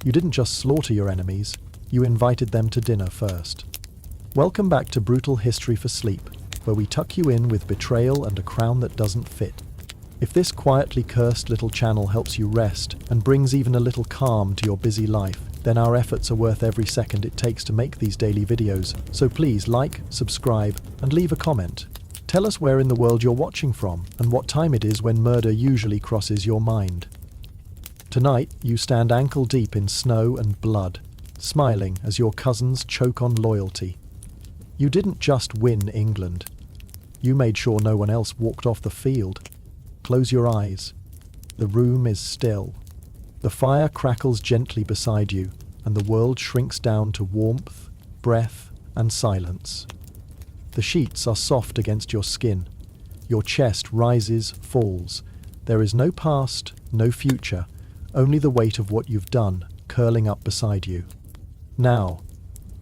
You didn't just slaughter your enemies, you invited them to dinner first. Welcome back to Brutal History for Sleep, where we tuck you in with betrayal and a crown that doesn't fit. If this quietly cursed little channel helps you rest and brings even a little calm to your busy life, then our efforts are worth every second it takes to make these daily videos. So please like, subscribe, and leave a comment. Tell us where in the world you're watching from and what time it is when murder usually crosses your mind. Tonight, you stand ankle deep in snow and blood, smiling as your cousins choke on loyalty. You didn't just win England. You made sure no one else walked off the field. Close your eyes. The room is still. The fire crackles gently beside you, and the world shrinks down to warmth, breath, and silence. The sheets are soft against your skin. Your chest rises, falls. There is no past, no future, only the weight of what you've done curling up beside you. Now,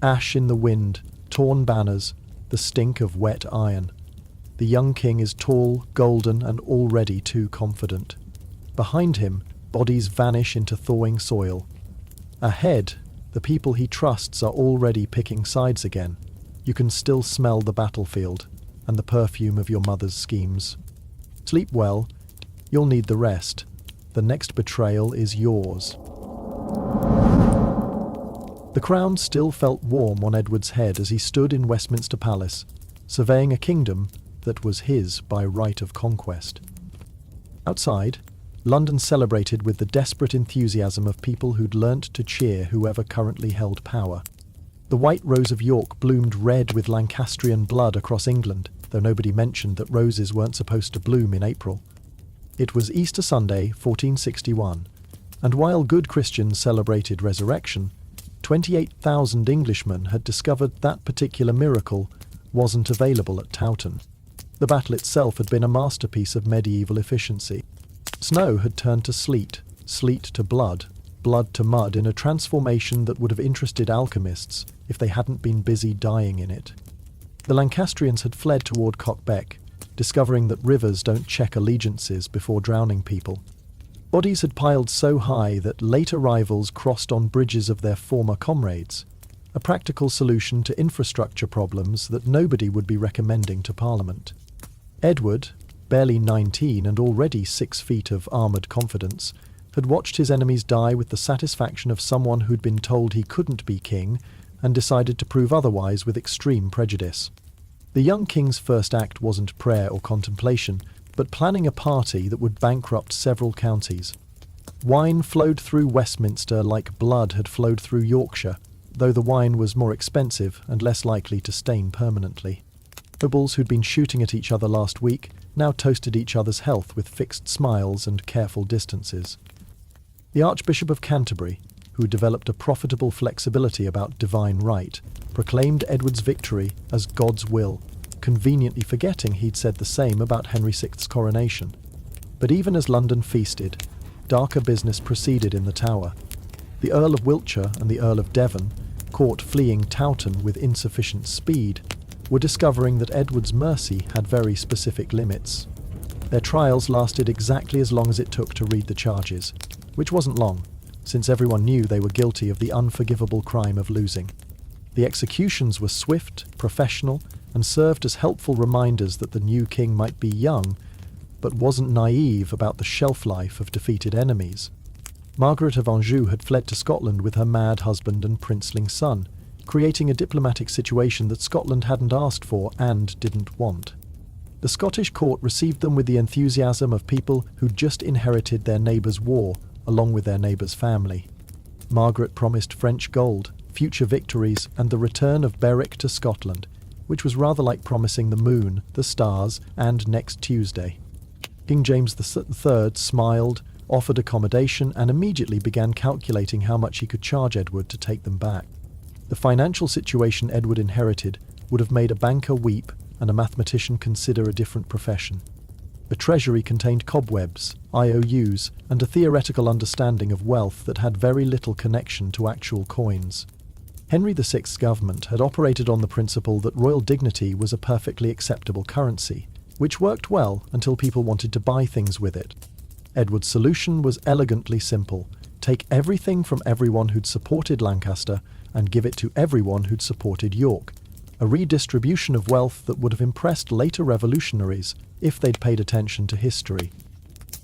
ash in the wind, torn banners, the stink of wet iron. The young king is tall, golden, and already too confident. Behind him, bodies vanish into thawing soil. Ahead, the people he trusts are already picking sides again. You can still smell the battlefield and the perfume of your mother's schemes. Sleep well. You'll need the rest. The next betrayal is yours. The crown still felt warm on Edward's head as he stood in Westminster Palace, surveying a kingdom that was his by right of conquest. Outside, London celebrated with the desperate enthusiasm of people who'd learnt to cheer whoever currently held power. The White Rose of York bloomed red with Lancastrian blood across England, though nobody mentioned that roses weren't supposed to bloom in April. It was Easter Sunday, 1461, and while good Christians celebrated resurrection, 28,000 Englishmen had discovered that particular miracle wasn't available at Towton. The battle itself had been a masterpiece of medieval efficiency. Snow had turned to sleet, sleet to blood, blood to mud in a transformation that would have interested alchemists if they hadn't been busy dying in it. The Lancastrians had fled toward Cockbeck, discovering that rivers don't check allegiances before drowning people. Bodies had piled so high that late arrivals crossed on bridges of their former comrades, a practical solution to infrastructure problems that nobody would be recommending to Parliament. Edward, barely 19 and already 6 feet of armoured confidence, had watched his enemies die with the satisfaction of someone who'd been told he couldn't be king and decided to prove otherwise with extreme prejudice. The young king's first act wasn't prayer or contemplation, but planning a party that would bankrupt several counties. Wine flowed through Westminster like blood had flowed through Yorkshire, though the wine was more expensive and less likely to stain permanently. Nobles who'd been shooting at each other last week now toasted each other's health with fixed smiles and careful distances. The Archbishop of Canterbury, who developed a profitable flexibility about divine right, proclaimed Edward's victory as God's will, conveniently forgetting he'd said the same about Henry VI's coronation. But even as London feasted, darker business proceeded in the Tower. The Earl of Wiltshire and the Earl of Devon, caught fleeing Towton with insufficient speed, were discovering that Edward's mercy had very specific limits. Their trials lasted exactly as long as it took to read the charges, which wasn't long, since everyone knew they were guilty of the unforgivable crime of losing. The executions were swift, professional, and served as helpful reminders that the new king might be young, but wasn't naive about the shelf life of defeated enemies. Margaret of Anjou had fled to Scotland with her mad husband and princeling son, creating a diplomatic situation that Scotland hadn't asked for and didn't want. The Scottish court received them with the enthusiasm of people who'd just inherited their neighbour's war, along with their neighbour's family. Margaret promised French gold, future victories, and the return of Berwick to Scotland, which was rather like promising the moon, the stars, and next Tuesday. King James III smiled, offered accommodation, and immediately began calculating how much he could charge Edward to take them back. The financial situation Edward inherited would have made a banker weep and a mathematician consider a different profession. The treasury contained cobwebs, IOUs, and a theoretical understanding of wealth that had very little connection to actual coins. Henry VI's government had operated on the principle that royal dignity was a perfectly acceptable currency, which worked well until people wanted to buy things with it. Edward's solution was elegantly simple: take everything from everyone who'd supported Lancaster and give it to everyone who'd supported York, a redistribution of wealth that would have impressed later revolutionaries if they'd paid attention to history.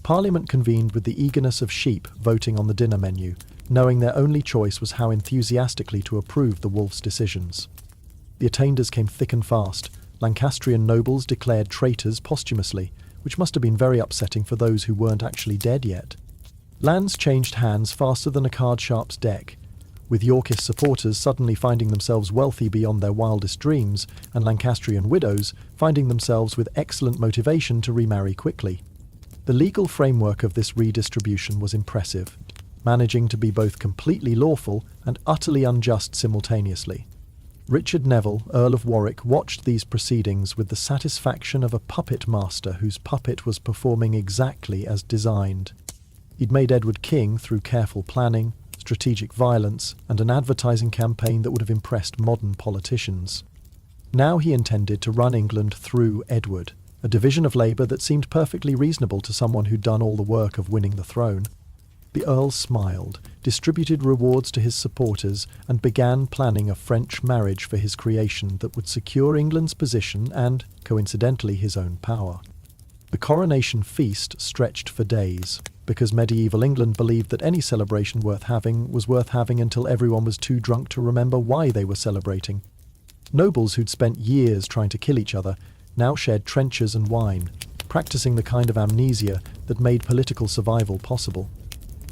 Parliament convened with the eagerness of sheep voting on the dinner menu, knowing their only choice was how enthusiastically to approve the wolf's decisions. The attainders came thick and fast. Lancastrian nobles declared traitors posthumously, which must have been very upsetting for those who weren't actually dead yet. Lands changed hands faster than a card-sharp's deck, with Yorkist supporters suddenly finding themselves wealthy beyond their wildest dreams, and Lancastrian widows finding themselves with excellent motivation to remarry quickly. The legal framework of this redistribution was impressive, managing to be both completely lawful and utterly unjust simultaneously. Richard Neville, Earl of Warwick, watched these proceedings with the satisfaction of a puppet master whose puppet was performing exactly as designed. He'd made Edward king through careful planning, strategic violence, and an advertising campaign that would have impressed modern politicians. Now he intended to run England through Edward, a division of labour that seemed perfectly reasonable to someone who'd done all the work of winning the throne. The Earl smiled, distributed rewards to his supporters, and began planning a French marriage for his creation that would secure England's position and, coincidentally, his own power. The coronation feast stretched for days, because medieval England believed that any celebration worth having until everyone was too drunk to remember why they were celebrating. Nobles who'd spent years trying to kill each other now shared trenchers and wine, practicing the kind of amnesia that made political survival possible.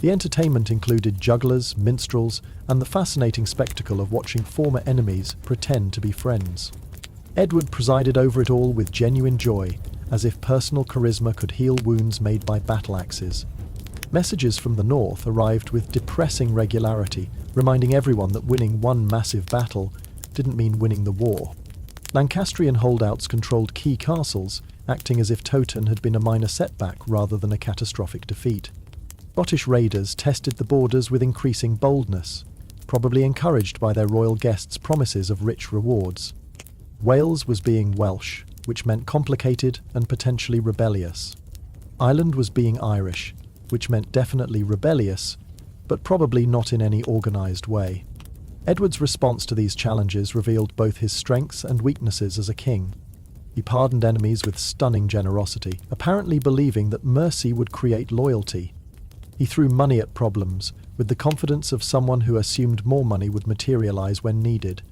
The entertainment included jugglers, minstrels, and the fascinating spectacle of watching former enemies pretend to be friends. Edward presided over it all with genuine joy, as if personal charisma could heal wounds made by battle axes. Messages from the north arrived with depressing regularity, reminding everyone that winning one massive battle didn't mean winning the war. Lancastrian holdouts controlled key castles, acting as if Towton had been a minor setback rather than a catastrophic defeat. Scottish raiders tested the borders with increasing boldness, probably encouraged by their royal guests' promises of rich rewards. Wales was being Welsh, which meant complicated and potentially rebellious. Ireland was being Irish, which meant definitely rebellious, but probably not in any organised way. Edward's response to these challenges revealed both his strengths and weaknesses as a king. He pardoned enemies with stunning generosity, apparently believing that mercy would create loyalty. He threw money at problems, with the confidence of someone who assumed more money would materialise when needed.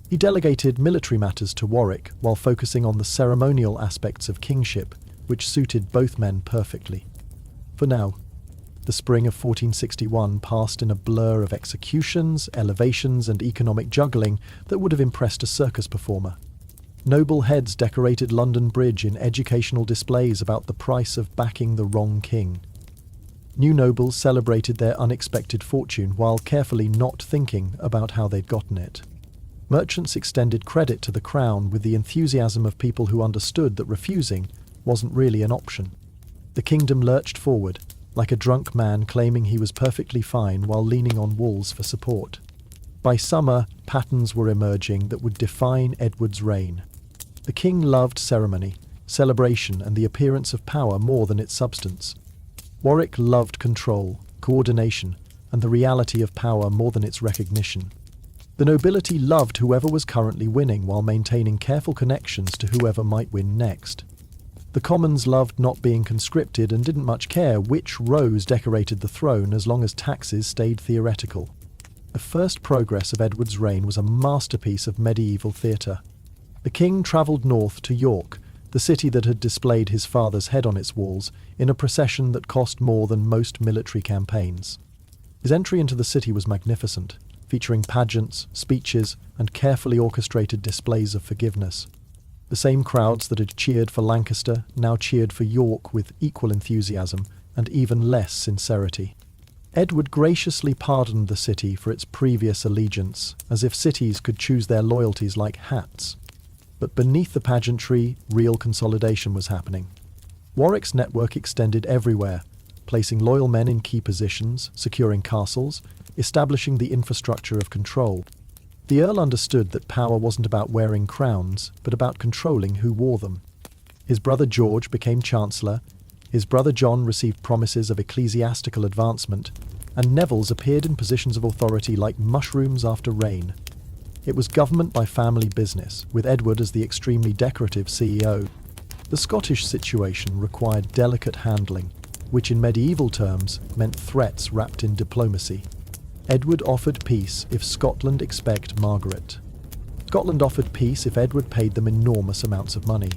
He delegated military matters to Warwick while focusing on the ceremonial aspects of kingship, which suited both men perfectly. For now, the spring of 1461 passed in a blur of executions, elevations, and economic juggling that would have impressed a circus performer. Noble heads decorated London Bridge in educational displays about the price of backing the wrong king. New nobles celebrated their unexpected fortune while carefully not thinking about how they'd gotten it. Merchants extended credit to the crown with the enthusiasm of people who understood that refusing wasn't really an option. The kingdom lurched forward, like a drunk man claiming he was perfectly fine while leaning on walls for support. By summer, patterns were emerging that would define Edward's reign. The king loved ceremony, celebration, and the appearance of power more than its substance. Warwick loved control, coordination, and the reality of power more than its recognition. The nobility loved whoever was currently winning while maintaining careful connections to whoever might win next. The commons loved not being conscripted and didn't much care which rose decorated the throne as long as taxes stayed theoretical. The first progress of Edward's reign was a masterpiece of medieval theatre. The king travelled north to York, the city that had displayed his father's head on its walls, in a procession that cost more than most military campaigns. His entry into the city was magnificent, featuring pageants, speeches, and carefully orchestrated displays of forgiveness. The same crowds that had cheered for Lancaster now cheered for York with equal enthusiasm and even less sincerity. Edward graciously pardoned the city for its previous allegiance, as if cities could choose their loyalties like hats. But beneath the pageantry, real consolidation was happening. Warwick's network extended everywhere, placing loyal men in key positions, securing castles, establishing the infrastructure of control. The Earl understood that power wasn't about wearing crowns, but about controlling who wore them. His brother George became Chancellor, his brother John received promises of ecclesiastical advancement, and Nevilles appeared in positions of authority like mushrooms after rain. It was government by family business, with Edward as the extremely decorative CEO. The Scottish situation required delicate handling, which in medieval terms meant threats wrapped in diplomacy. Edward offered peace if Scotland expect Margaret. Scotland offered peace if Edward paid them enormous amounts of money.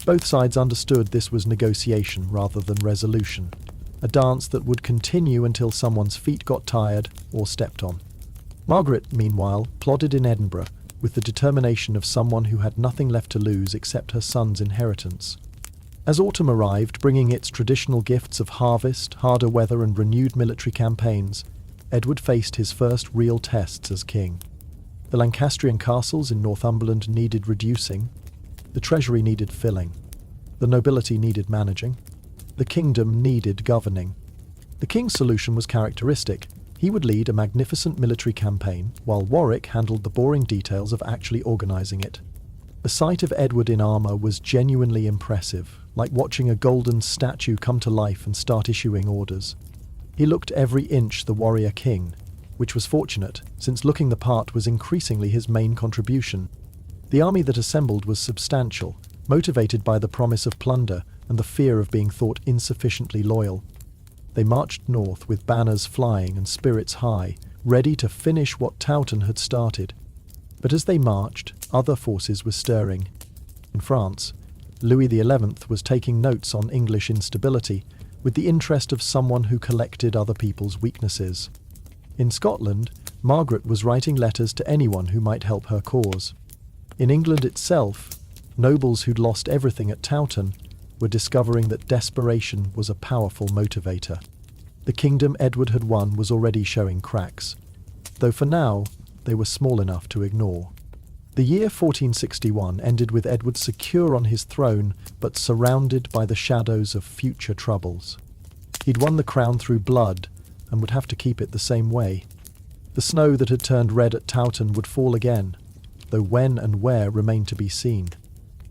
Both sides understood this was negotiation rather than resolution, a dance that would continue until someone's feet got tired or stepped on. Margaret, meanwhile, plodded in Edinburgh with the determination of someone who had nothing left to lose except her son's inheritance. As autumn arrived, bringing its traditional gifts of harvest, harder weather and renewed military campaigns, Edward faced his first real tests as king. The Lancastrian castles in Northumberland needed reducing, the treasury needed filling, the nobility needed managing, the kingdom needed governing. The king's solution was characteristic. He would lead a magnificent military campaign, while Warwick handled the boring details of actually organising it. The sight of Edward in armour was genuinely impressive, like watching a golden statue come to life and start issuing orders. He looked every inch the warrior king, which was fortunate, since looking the part was increasingly his main contribution. The army that assembled was substantial, motivated by the promise of plunder and the fear of being thought insufficiently loyal. They marched north with banners flying and spirits high, ready to finish what Towton had started. But as they marched, other forces were stirring. In France, Louis XI was taking notes on English instability with the interest of someone who collected other people's weaknesses. In Scotland, Margaret was writing letters to anyone who might help her cause. In England itself, nobles who'd lost everything at Towton were discovering that desperation was a powerful motivator. The kingdom Edward had won was already showing cracks, though for now they were small enough to ignore. The year 1461 ended with Edward secure on his throne, but surrounded by the shadows of future troubles. He'd won the crown through blood, and would have to keep it the same way. The snow that had turned red at Towton would fall again, though when and where remained to be seen.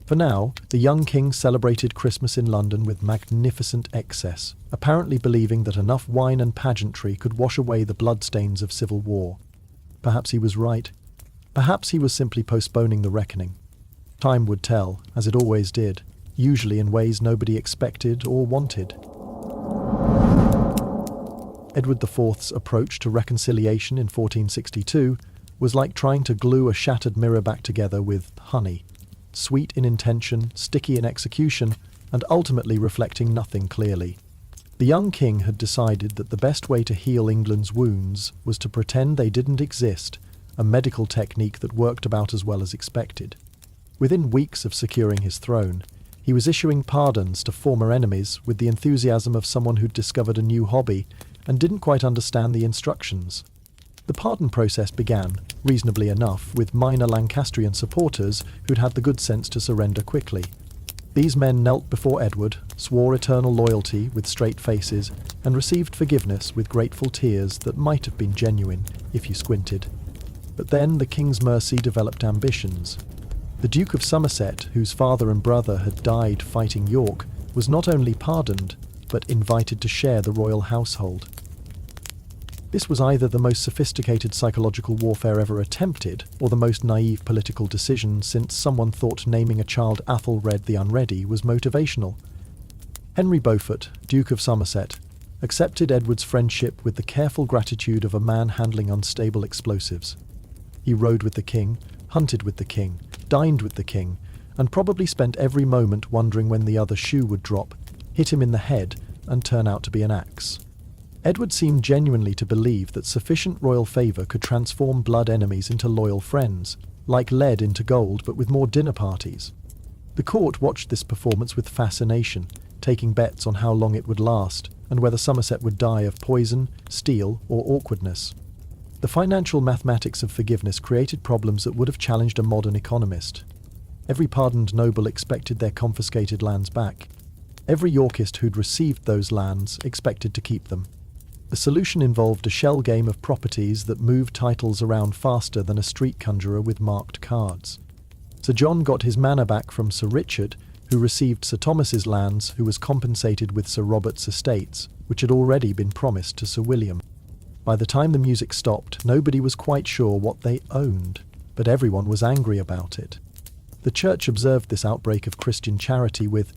For now, the young king celebrated Christmas in London with magnificent excess, apparently believing that enough wine and pageantry could wash away the bloodstains of civil war. Perhaps he was right. Perhaps he was simply postponing the reckoning. Time would tell, as it always did, usually in ways nobody expected or wanted. Edward IV's approach to reconciliation in 1462 was like trying to glue a shattered mirror back together with honey, sweet in intention, sticky in execution, and ultimately reflecting nothing clearly. The young king had decided that the best way to heal England's wounds was to pretend they didn't exist, a medical technique that worked about as well as expected. Within weeks of securing his throne, he was issuing pardons to former enemies with the enthusiasm of someone who'd discovered a new hobby and didn't quite understand the instructions. The pardon process began, reasonably enough, with minor Lancastrian supporters who'd had the good sense to surrender quickly. These men knelt before Edward, swore eternal loyalty with straight faces, and received forgiveness with grateful tears that might have been genuine if you squinted. But then the king's mercy developed ambitions. The Duke of Somerset, whose father and brother had died fighting York, was not only pardoned, but invited to share the royal household. This was either the most sophisticated psychological warfare ever attempted, or the most naive political decision, since someone thought naming a child Athelred the Unready was motivational. Henry Beaufort, Duke of Somerset, accepted Edward's friendship with the careful gratitude of a man handling unstable explosives. He rode with the king, hunted with the king, dined with the king, and probably spent every moment wondering when the other shoe would drop, hit him in the head, and turn out to be an axe. Edward seemed genuinely to believe that sufficient royal favour could transform blood enemies into loyal friends, like lead into gold but with more dinner parties. The court watched this performance with fascination, taking bets on how long it would last, and whether Somerset would die of poison, steel, or awkwardness. The financial mathematics of forgiveness created problems that would have challenged a modern economist. Every pardoned noble expected their confiscated lands back. Every Yorkist who'd received those lands expected to keep them. The solution involved a shell game of properties that moved titles around faster than a street conjurer with marked cards. Sir John got his manor back from Sir Richard, who received Sir Thomas's lands, who was compensated with Sir Robert's estates, which had already been promised to Sir William. By the time the music stopped, nobody was quite sure what they owned, but everyone was angry about it. The church observed this outbreak of Christian charity with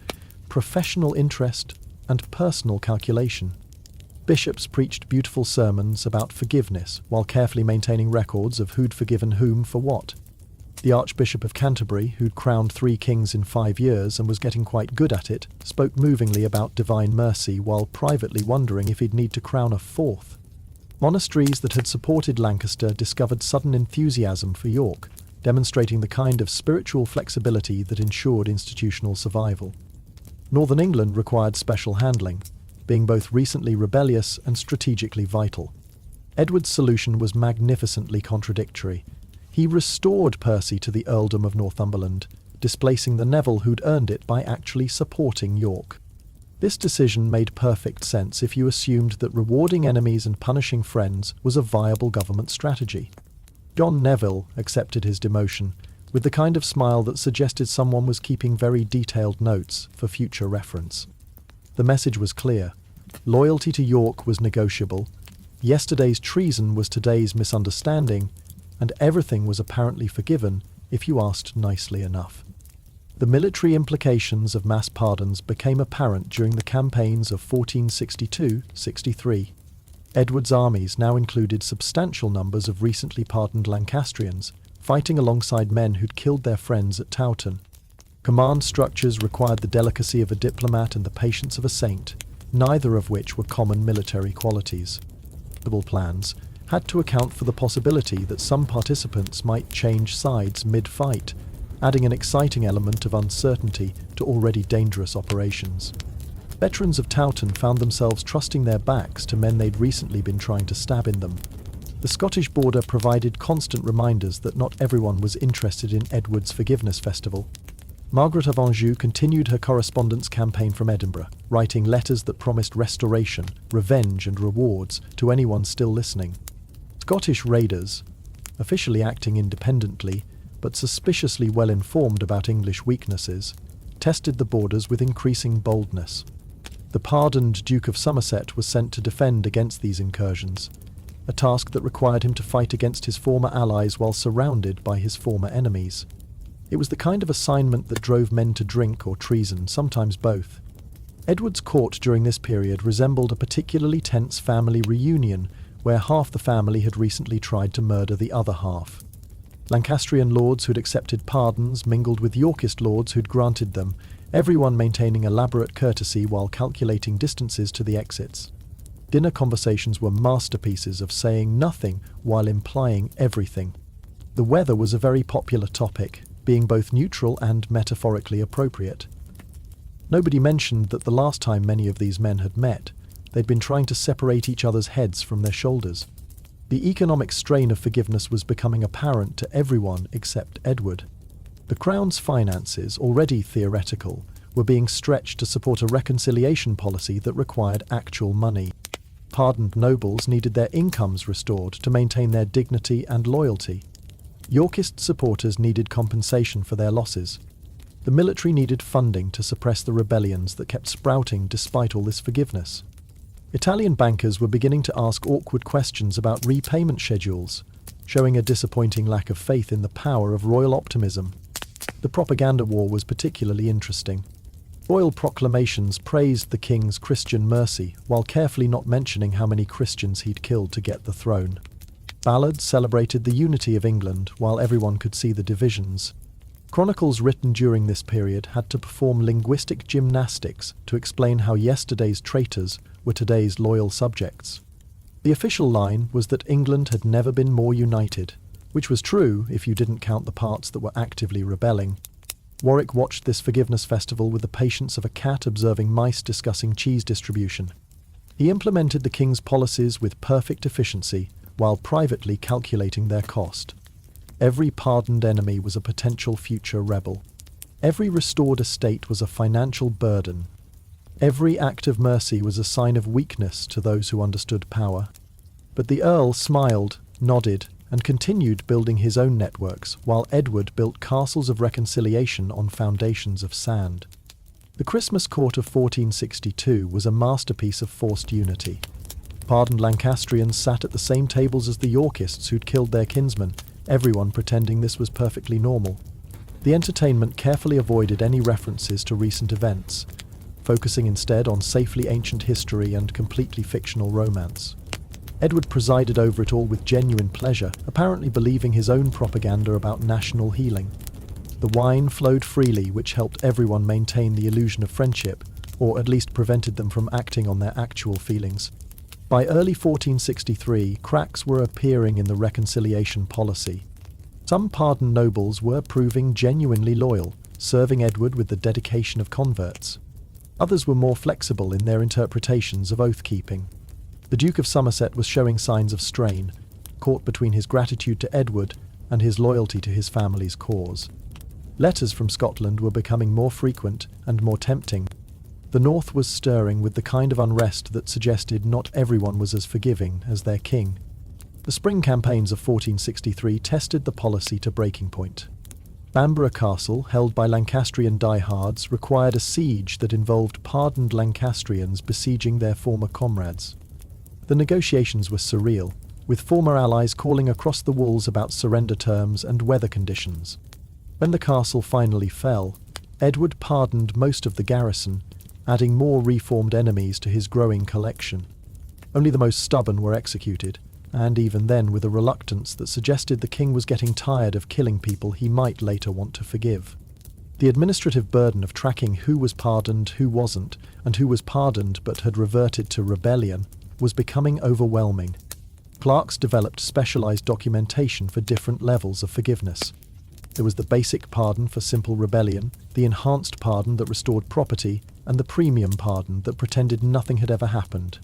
professional interest and personal calculation. Bishops preached beautiful sermons about forgiveness while carefully maintaining records of who'd forgiven whom for what. The Archbishop of Canterbury, who'd crowned 3 kings in 5 years and was getting quite good at it, spoke movingly about divine mercy while privately wondering if he'd need to crown a 4th. Monasteries that had supported Lancaster discovered sudden enthusiasm for York, demonstrating the kind of spiritual flexibility that ensured institutional survival. Northern England required special handling, being both recently rebellious and strategically vital. Edward's solution was magnificently contradictory. He restored Percy to the earldom of Northumberland, displacing the Neville who'd earned it by actually supporting York. This decision made perfect sense if you assumed that rewarding enemies and punishing friends was a viable government strategy. John Neville accepted his demotion, with the kind of smile that suggested someone was keeping very detailed notes for future reference. The message was clear. Loyalty to York was negotiable, yesterday's treason was today's misunderstanding, and everything was apparently forgiven if you asked nicely enough. The military implications of mass pardons became apparent during the campaigns of 1462-63. Edward's armies now included substantial numbers of recently pardoned Lancastrians, fighting alongside men who'd killed their friends at Towton. Command structures required the delicacy of a diplomat and the patience of a saint, neither of which were common military qualities. The plans had to account for the possibility that some participants might change sides mid-fight, adding an exciting element of uncertainty to already dangerous operations. Veterans of Towton found themselves trusting their backs to men they'd recently been trying to stab in them. The Scottish border provided constant reminders that not everyone was interested in Edward's Forgiveness Festival. Margaret of Anjou continued her correspondence campaign from Edinburgh, writing letters that promised restoration, revenge and rewards to anyone still listening. Scottish raiders, officially acting independently, but suspiciously well informed about English weaknesses, tested the borders with increasing boldness. The pardoned Duke of Somerset was sent to defend against these incursions, a task that required him to fight against his former allies while surrounded by his former enemies. It was the kind of assignment that drove men to drink or treason, sometimes both. Edward's court during this period resembled a particularly tense family reunion where half the family had recently tried to murder the other half. Lancastrian lords who'd accepted pardons mingled with Yorkist lords who'd granted them, everyone maintaining elaborate courtesy while calculating distances to the exits. Dinner conversations were masterpieces of saying nothing while implying everything. The weather was a very popular topic, being both neutral and metaphorically appropriate. Nobody mentioned that the last time many of these men had met, they'd been trying to separate each other's heads from their shoulders. The economic strain of forgiveness was becoming apparent to everyone except Edward. The Crown's finances, already theoretical, were being stretched to support a reconciliation policy that required actual money. Pardoned nobles needed their incomes restored to maintain their dignity and loyalty. Yorkist supporters needed compensation for their losses. The military needed funding to suppress the rebellions that kept sprouting despite all this forgiveness. Italian bankers were beginning to ask awkward questions about repayment schedules, showing a disappointing lack of faith in the power of royal optimism. The propaganda war was particularly interesting. Royal proclamations praised the king's Christian mercy, while carefully not mentioning how many Christians he'd killed to get the throne. Ballads celebrated the unity of England, while everyone could see the divisions. Chronicles written during this period had to perform linguistic gymnastics to explain how yesterday's traitors were today's loyal subjects. The official line was that England had never been more united, which was true if you didn't count the parts that were actively rebelling. Warwick watched this forgiveness festival with the patience of a cat observing mice discussing cheese distribution. He implemented the king's policies with perfect efficiency, while privately calculating their cost. Every pardoned enemy was a potential future rebel. Every restored estate was a financial burden. Every act of mercy was a sign of weakness to those who understood power. But the Earl smiled, nodded, and continued building his own networks, while Edward built castles of reconciliation on foundations of sand. The Christmas court of 1462 was a masterpiece of forced unity. Pardoned Lancastrians sat at the same tables as the Yorkists who'd killed their kinsmen, everyone pretending this was perfectly normal. The entertainment carefully avoided any references to recent events, focusing instead on safely ancient history and completely fictional romance. Edward presided over it all with genuine pleasure, apparently believing his own propaganda about national healing. The wine flowed freely, which helped everyone maintain the illusion of friendship, or at least prevented them from acting on their actual feelings. By early 1463, cracks were appearing in the reconciliation policy. Some pardoned nobles were proving genuinely loyal, serving Edward with the dedication of converts. Others were more flexible in their interpretations of oath-keeping. The Duke of Somerset was showing signs of strain, caught between his gratitude to Edward and his loyalty to his family's cause. Letters from Scotland were becoming more frequent and more tempting. The north was stirring with the kind of unrest that suggested not everyone was as forgiving as their king. The spring campaigns of 1463 tested the policy to breaking point. Bamborough Castle, held by Lancastrian diehards, required a siege that involved pardoned Lancastrians besieging their former comrades. The negotiations were surreal, with former allies calling across the walls about surrender terms and weather conditions. When the castle finally fell, Edward pardoned most of the garrison, adding more reformed enemies to his growing collection. Only the most stubborn were executed, and even then with a reluctance that suggested the king was getting tired of killing people he might later want to forgive. The administrative burden of tracking who was pardoned, who wasn't, and who was pardoned but had reverted to rebellion was becoming overwhelming. Clerks developed specialized documentation for different levels of forgiveness. There was the basic pardon for simple rebellion, the enhanced pardon that restored property, and the premium pardon that pretended nothing had ever happened.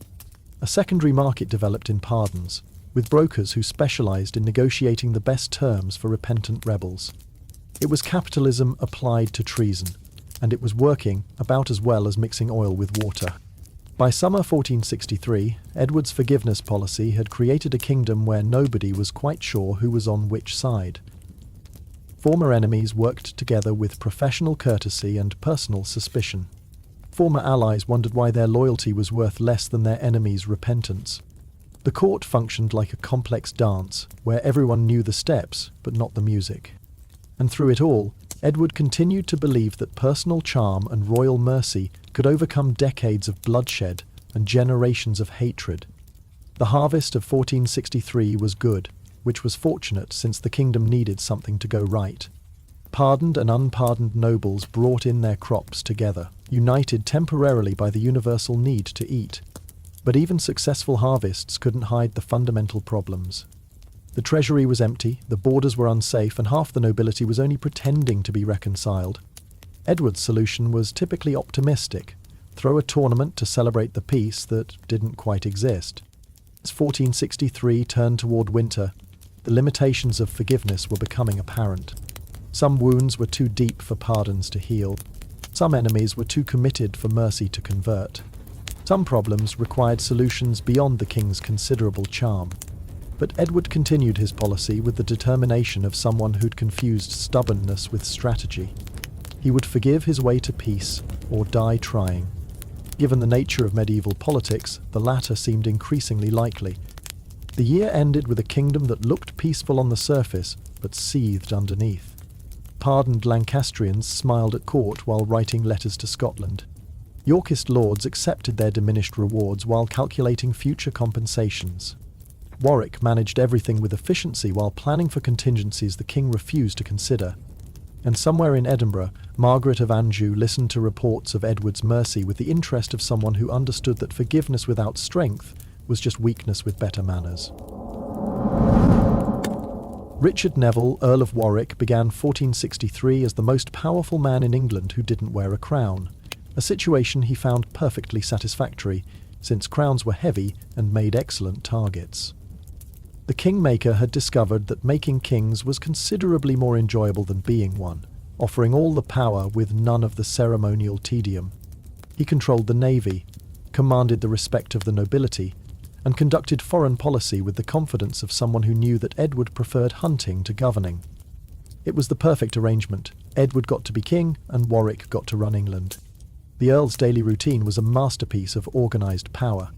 A secondary market developed in pardons, with brokers who specialized in negotiating the best terms for repentant rebels. It was capitalism applied to treason, and it was working about as well as mixing oil with water. By summer 1463, Edward's forgiveness policy had created a kingdom where nobody was quite sure who was on which side. Former enemies worked together with professional courtesy and personal suspicion. Former allies wondered why their loyalty was worth less than their enemies' repentance. The court functioned like a complex dance, where everyone knew the steps, but not the music. And through it all, Edward continued to believe that personal charm and royal mercy could overcome decades of bloodshed and generations of hatred. The harvest of 1463 was good, which was fortunate since the kingdom needed something to go right. Pardoned and unpardoned nobles brought in their crops together, united temporarily by the universal need to eat. But even successful harvests couldn't hide the fundamental problems. The treasury was empty, the borders were unsafe, and half the nobility was only pretending to be reconciled. Edward's solution was typically optimistic: throw a tournament to celebrate the peace that didn't quite exist. As 1463 turned toward winter, the limitations of forgiveness were becoming apparent. Some wounds were too deep for pardons to heal. Some enemies were too committed for mercy to convert. Some problems required solutions beyond the king's considerable charm. But Edward continued his policy with the determination of someone who'd confused stubbornness with strategy. He would forgive his way to peace, or die trying. Given the nature of medieval politics, the latter seemed increasingly likely. The year ended with a kingdom that looked peaceful on the surface, but seethed underneath. Pardoned Lancastrians smiled at court while writing letters to Scotland. Yorkist lords accepted their diminished rewards while calculating future compensations. Warwick managed everything with efficiency while planning for contingencies the king refused to consider. And somewhere in Edinburgh, Margaret of Anjou listened to reports of Edward's mercy with the interest of someone who understood that forgiveness without strength was just weakness with better manners. Richard Neville, Earl of Warwick, began 1463 as the most powerful man in England who didn't wear a crown, a situation he found perfectly satisfactory, since crowns were heavy and made excellent targets. The Kingmaker had discovered that making kings was considerably more enjoyable than being one, offering all the power with none of the ceremonial tedium. He controlled the navy, commanded the respect of the nobility, and conducted foreign policy with the confidence of someone who knew that Edward preferred hunting to governing. It was the perfect arrangement. Edward got to be king, and Warwick got to run England. The Earl's daily routine was a masterpiece of organised power.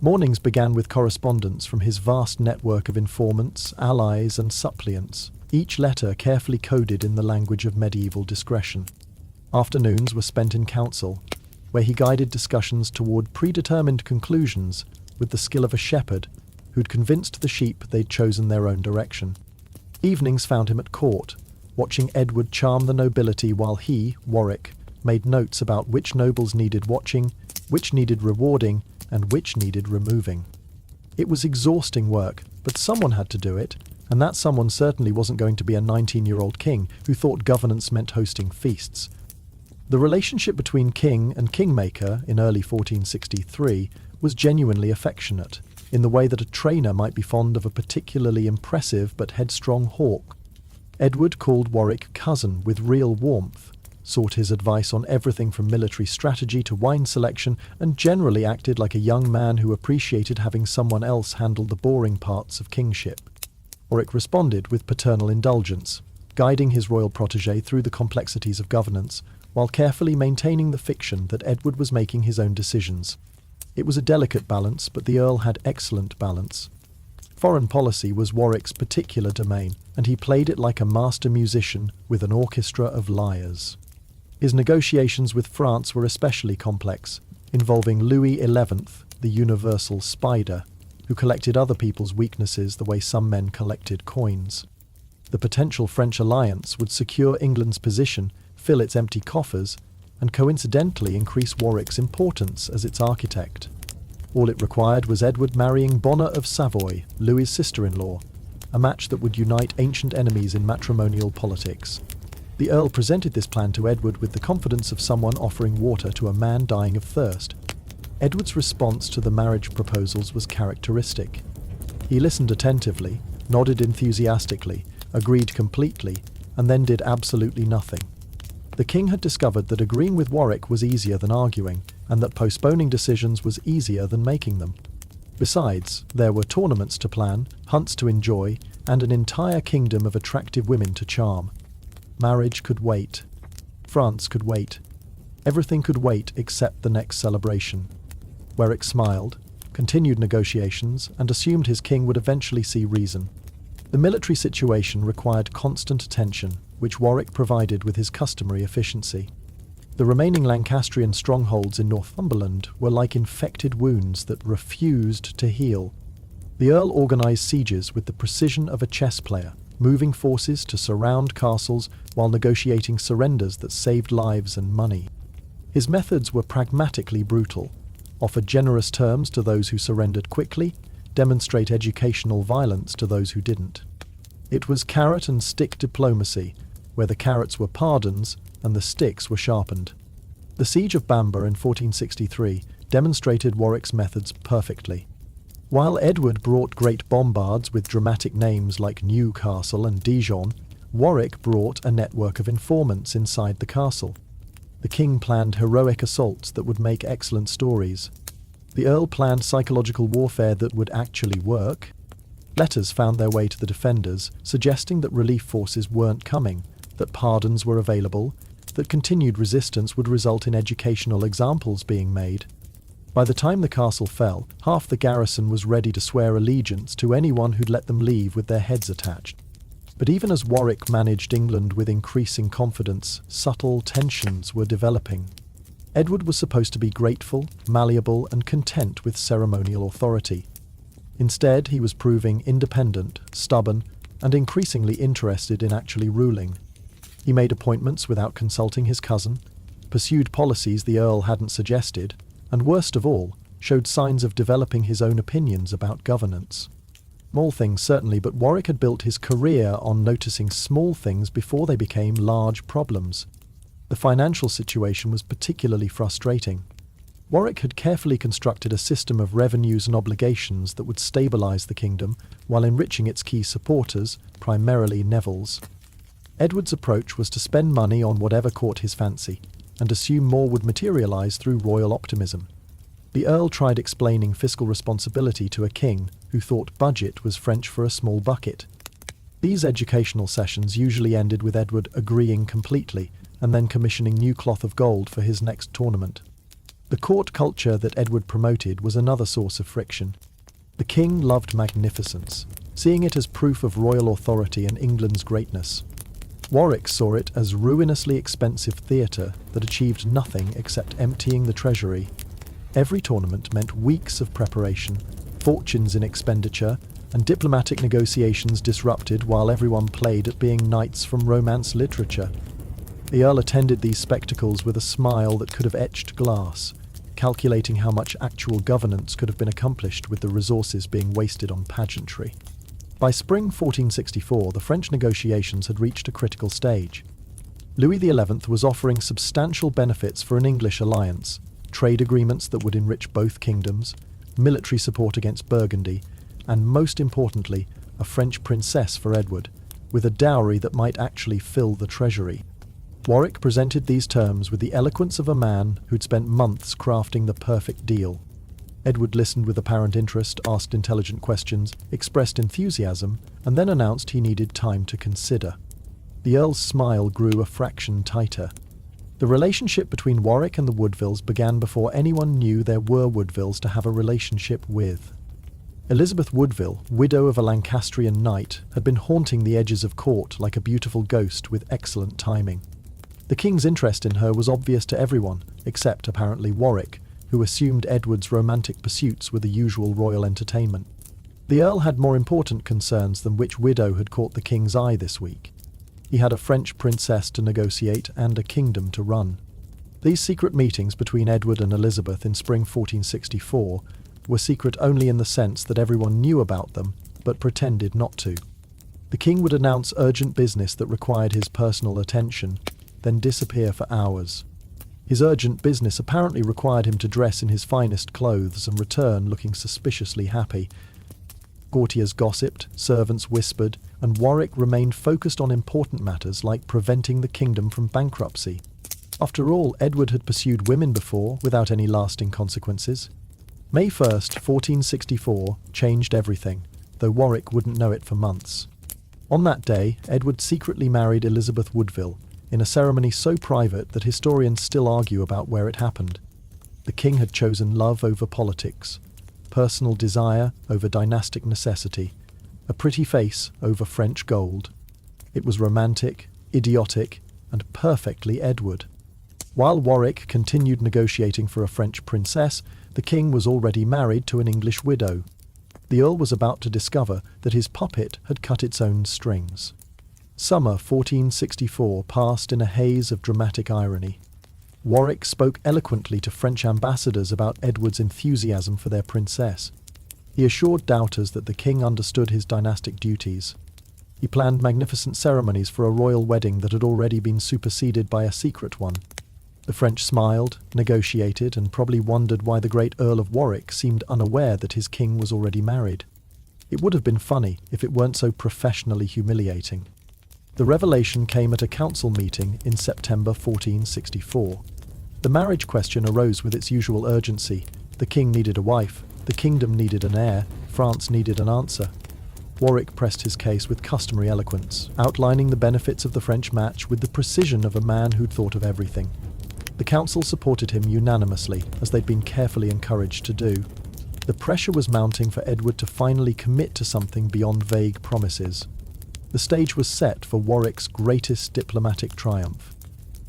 Mornings began with correspondence from his vast network of informants, allies, and suppliants, each letter carefully coded in the language of medieval discretion. Afternoons were spent in council, where he guided discussions toward predetermined conclusions with the skill of a shepherd who'd convinced the sheep they'd chosen their own direction. Evenings found him at court, watching Edward charm the nobility while he, Warwick, made notes about which nobles needed watching, which needed rewarding, and which needed removing. It was exhausting work, but someone had to do it, and that someone certainly wasn't going to be a 19-year-old king who thought governance meant hosting feasts. The relationship between king and Kingmaker in early 1463 was genuinely affectionate, in the way that a trainer might be fond of a particularly impressive but headstrong hawk. Edward called Warwick cousin with real warmth, sought his advice on everything from military strategy to wine selection, and generally acted like a young man who appreciated having someone else handle the boring parts of kingship. Warwick responded with paternal indulgence, guiding his royal protégé through the complexities of governance, while carefully maintaining the fiction that Edward was making his own decisions. It was a delicate balance, but the Earl had excellent balance. Foreign policy was Warwick's particular domain, and he played it like a master musician with an orchestra of lyres. His negotiations with France were especially complex, involving Louis XI, the universal spider, who collected other people's weaknesses the way some men collected coins. The potential French alliance would secure England's position, fill its empty coffers, and coincidentally increase Warwick's importance as its architect. All it required was Edward marrying Bona of Savoy, Louis's sister-in-law, a match that would unite ancient enemies in matrimonial politics. The Earl presented this plan to Edward with the confidence of someone offering water to a man dying of thirst. Edward's response to the marriage proposals was characteristic. He listened attentively, nodded enthusiastically, agreed completely, and then did absolutely nothing. The king had discovered that agreeing with Warwick was easier than arguing, and that postponing decisions was easier than making them. Besides, there were tournaments to plan, hunts to enjoy, and an entire kingdom of attractive women to charm. Marriage could wait. France could wait. Everything could wait except the next celebration. Warwick smiled, continued negotiations, and assumed his king would eventually see reason. The military situation required constant attention, which Warwick provided with his customary efficiency. The remaining Lancastrian strongholds in Northumberland were like infected wounds that refused to heal. The Earl organised sieges with the precision of a chess player, moving forces to surround castles while negotiating surrenders that saved lives and money. His methods were pragmatically brutal: offer generous terms to those who surrendered quickly, demonstrate educational violence to those who didn't. It was carrot and stick diplomacy, where the carrots were pardons and the sticks were sharpened. The Siege of Bamber in 1463 demonstrated Warwick's methods perfectly. While Edward brought great bombards with dramatic names like Newcastle and Dijon, Warwick brought a network of informants inside the castle. The king planned heroic assaults that would make excellent stories. The Earl planned psychological warfare that would actually work. Letters found their way to the defenders, suggesting that relief forces weren't coming, that pardons were available, that continued resistance would result in educational examples being made. By the time the castle fell, half the garrison was ready to swear allegiance to anyone who'd let them leave with their heads attached. But even as Warwick managed England with increasing confidence, subtle tensions were developing. Edward was supposed to be grateful, malleable, and content with ceremonial authority. Instead, he was proving independent, stubborn, and increasingly interested in actually ruling. He made appointments without consulting his cousin, pursued policies the Earl hadn't suggested, and worst of all, showed signs of developing his own opinions about governance. Small things certainly, but Warwick had built his career on noticing small things before they became large problems. The financial situation was particularly frustrating. Warwick had carefully constructed a system of revenues and obligations that would stabilise the kingdom while enriching its key supporters, primarily Nevilles. Edward's approach was to spend money on whatever caught his fancy, and assume more would materialise through royal optimism. The Earl tried explaining fiscal responsibility to a king who thought budget was French for a small bucket. These educational sessions usually ended with Edward agreeing completely, and then commissioning new cloth of gold for his next tournament. The court culture that Edward promoted was another source of friction. The king loved magnificence, seeing it as proof of royal authority and England's greatness. Warwick saw it as ruinously expensive theatre that achieved nothing except emptying the treasury. Every tournament meant weeks of preparation, fortunes in expenditure, and diplomatic negotiations disrupted while everyone played at being knights from romance literature. The Earl attended these spectacles with a smile that could have etched glass, calculating how much actual governance could have been accomplished with the resources being wasted on pageantry. By spring 1464, the French negotiations had reached a critical stage. Louis XI was offering substantial benefits for an English alliance, trade agreements that would enrich both kingdoms, military support against Burgundy, and most importantly, a French princess for Edward, with a dowry that might actually fill the treasury. Warwick presented these terms with the eloquence of a man who'd spent months crafting the perfect deal. Edward listened with apparent interest, asked intelligent questions, expressed enthusiasm, and then announced he needed time to consider. The Earl's smile grew a fraction tighter. The relationship between Warwick and the Woodvilles began before anyone knew there were Woodvilles to have a relationship with. Elizabeth Woodville, widow of a Lancastrian knight, had been haunting the edges of court like a beautiful ghost with excellent timing. The king's interest in her was obvious to everyone, except apparently Warwick, who assumed Edward's romantic pursuits were the usual royal entertainment. The Earl had more important concerns than which widow had caught the king's eye this week. He had a French princess to negotiate and a kingdom to run. These secret meetings between Edward and Elizabeth in spring 1464 were secret only in the sense that everyone knew about them, but pretended not to. The king would announce urgent business that required his personal attention, then disappear for hours. His urgent business apparently required him to dress in his finest clothes and return looking suspiciously happy. Courtiers gossiped, servants whispered, and Warwick remained focused on important matters like preventing the kingdom from bankruptcy. After all, Edward had pursued women before, without any lasting consequences. May 1st, 1464, changed everything, though Warwick wouldn't know it for months. On that day, Edward secretly married Elizabeth Woodville, in a ceremony so private that historians still argue about where it happened. The king had chosen love over politics, personal desire over dynastic necessity, a pretty face over French gold. It was romantic, idiotic, and perfectly Edward. While Warwick continued negotiating for a French princess, the king was already married to an English widow. The Earl was about to discover that his puppet had cut its own strings. Summer 1464 passed in a haze of dramatic irony. Warwick spoke eloquently to French ambassadors about Edward's enthusiasm for their princess. He assured doubters that the king understood his dynastic duties. He planned magnificent ceremonies for a royal wedding that had already been superseded by a secret one. The French smiled, negotiated, and probably wondered why the great Earl of Warwick seemed unaware that his king was already married. It would have been funny if it weren't so professionally humiliating. The revelation came at a council meeting in September 1464. The marriage question arose with its usual urgency. The king needed a wife, the kingdom needed an heir, France needed an answer. Warwick pressed his case with customary eloquence, outlining the benefits of the French match with the precision of a man who'd thought of everything. The council supported him unanimously, as they'd been carefully encouraged to do. The pressure was mounting for Edward to finally commit to something beyond vague promises. The stage was set for Warwick's greatest diplomatic triumph.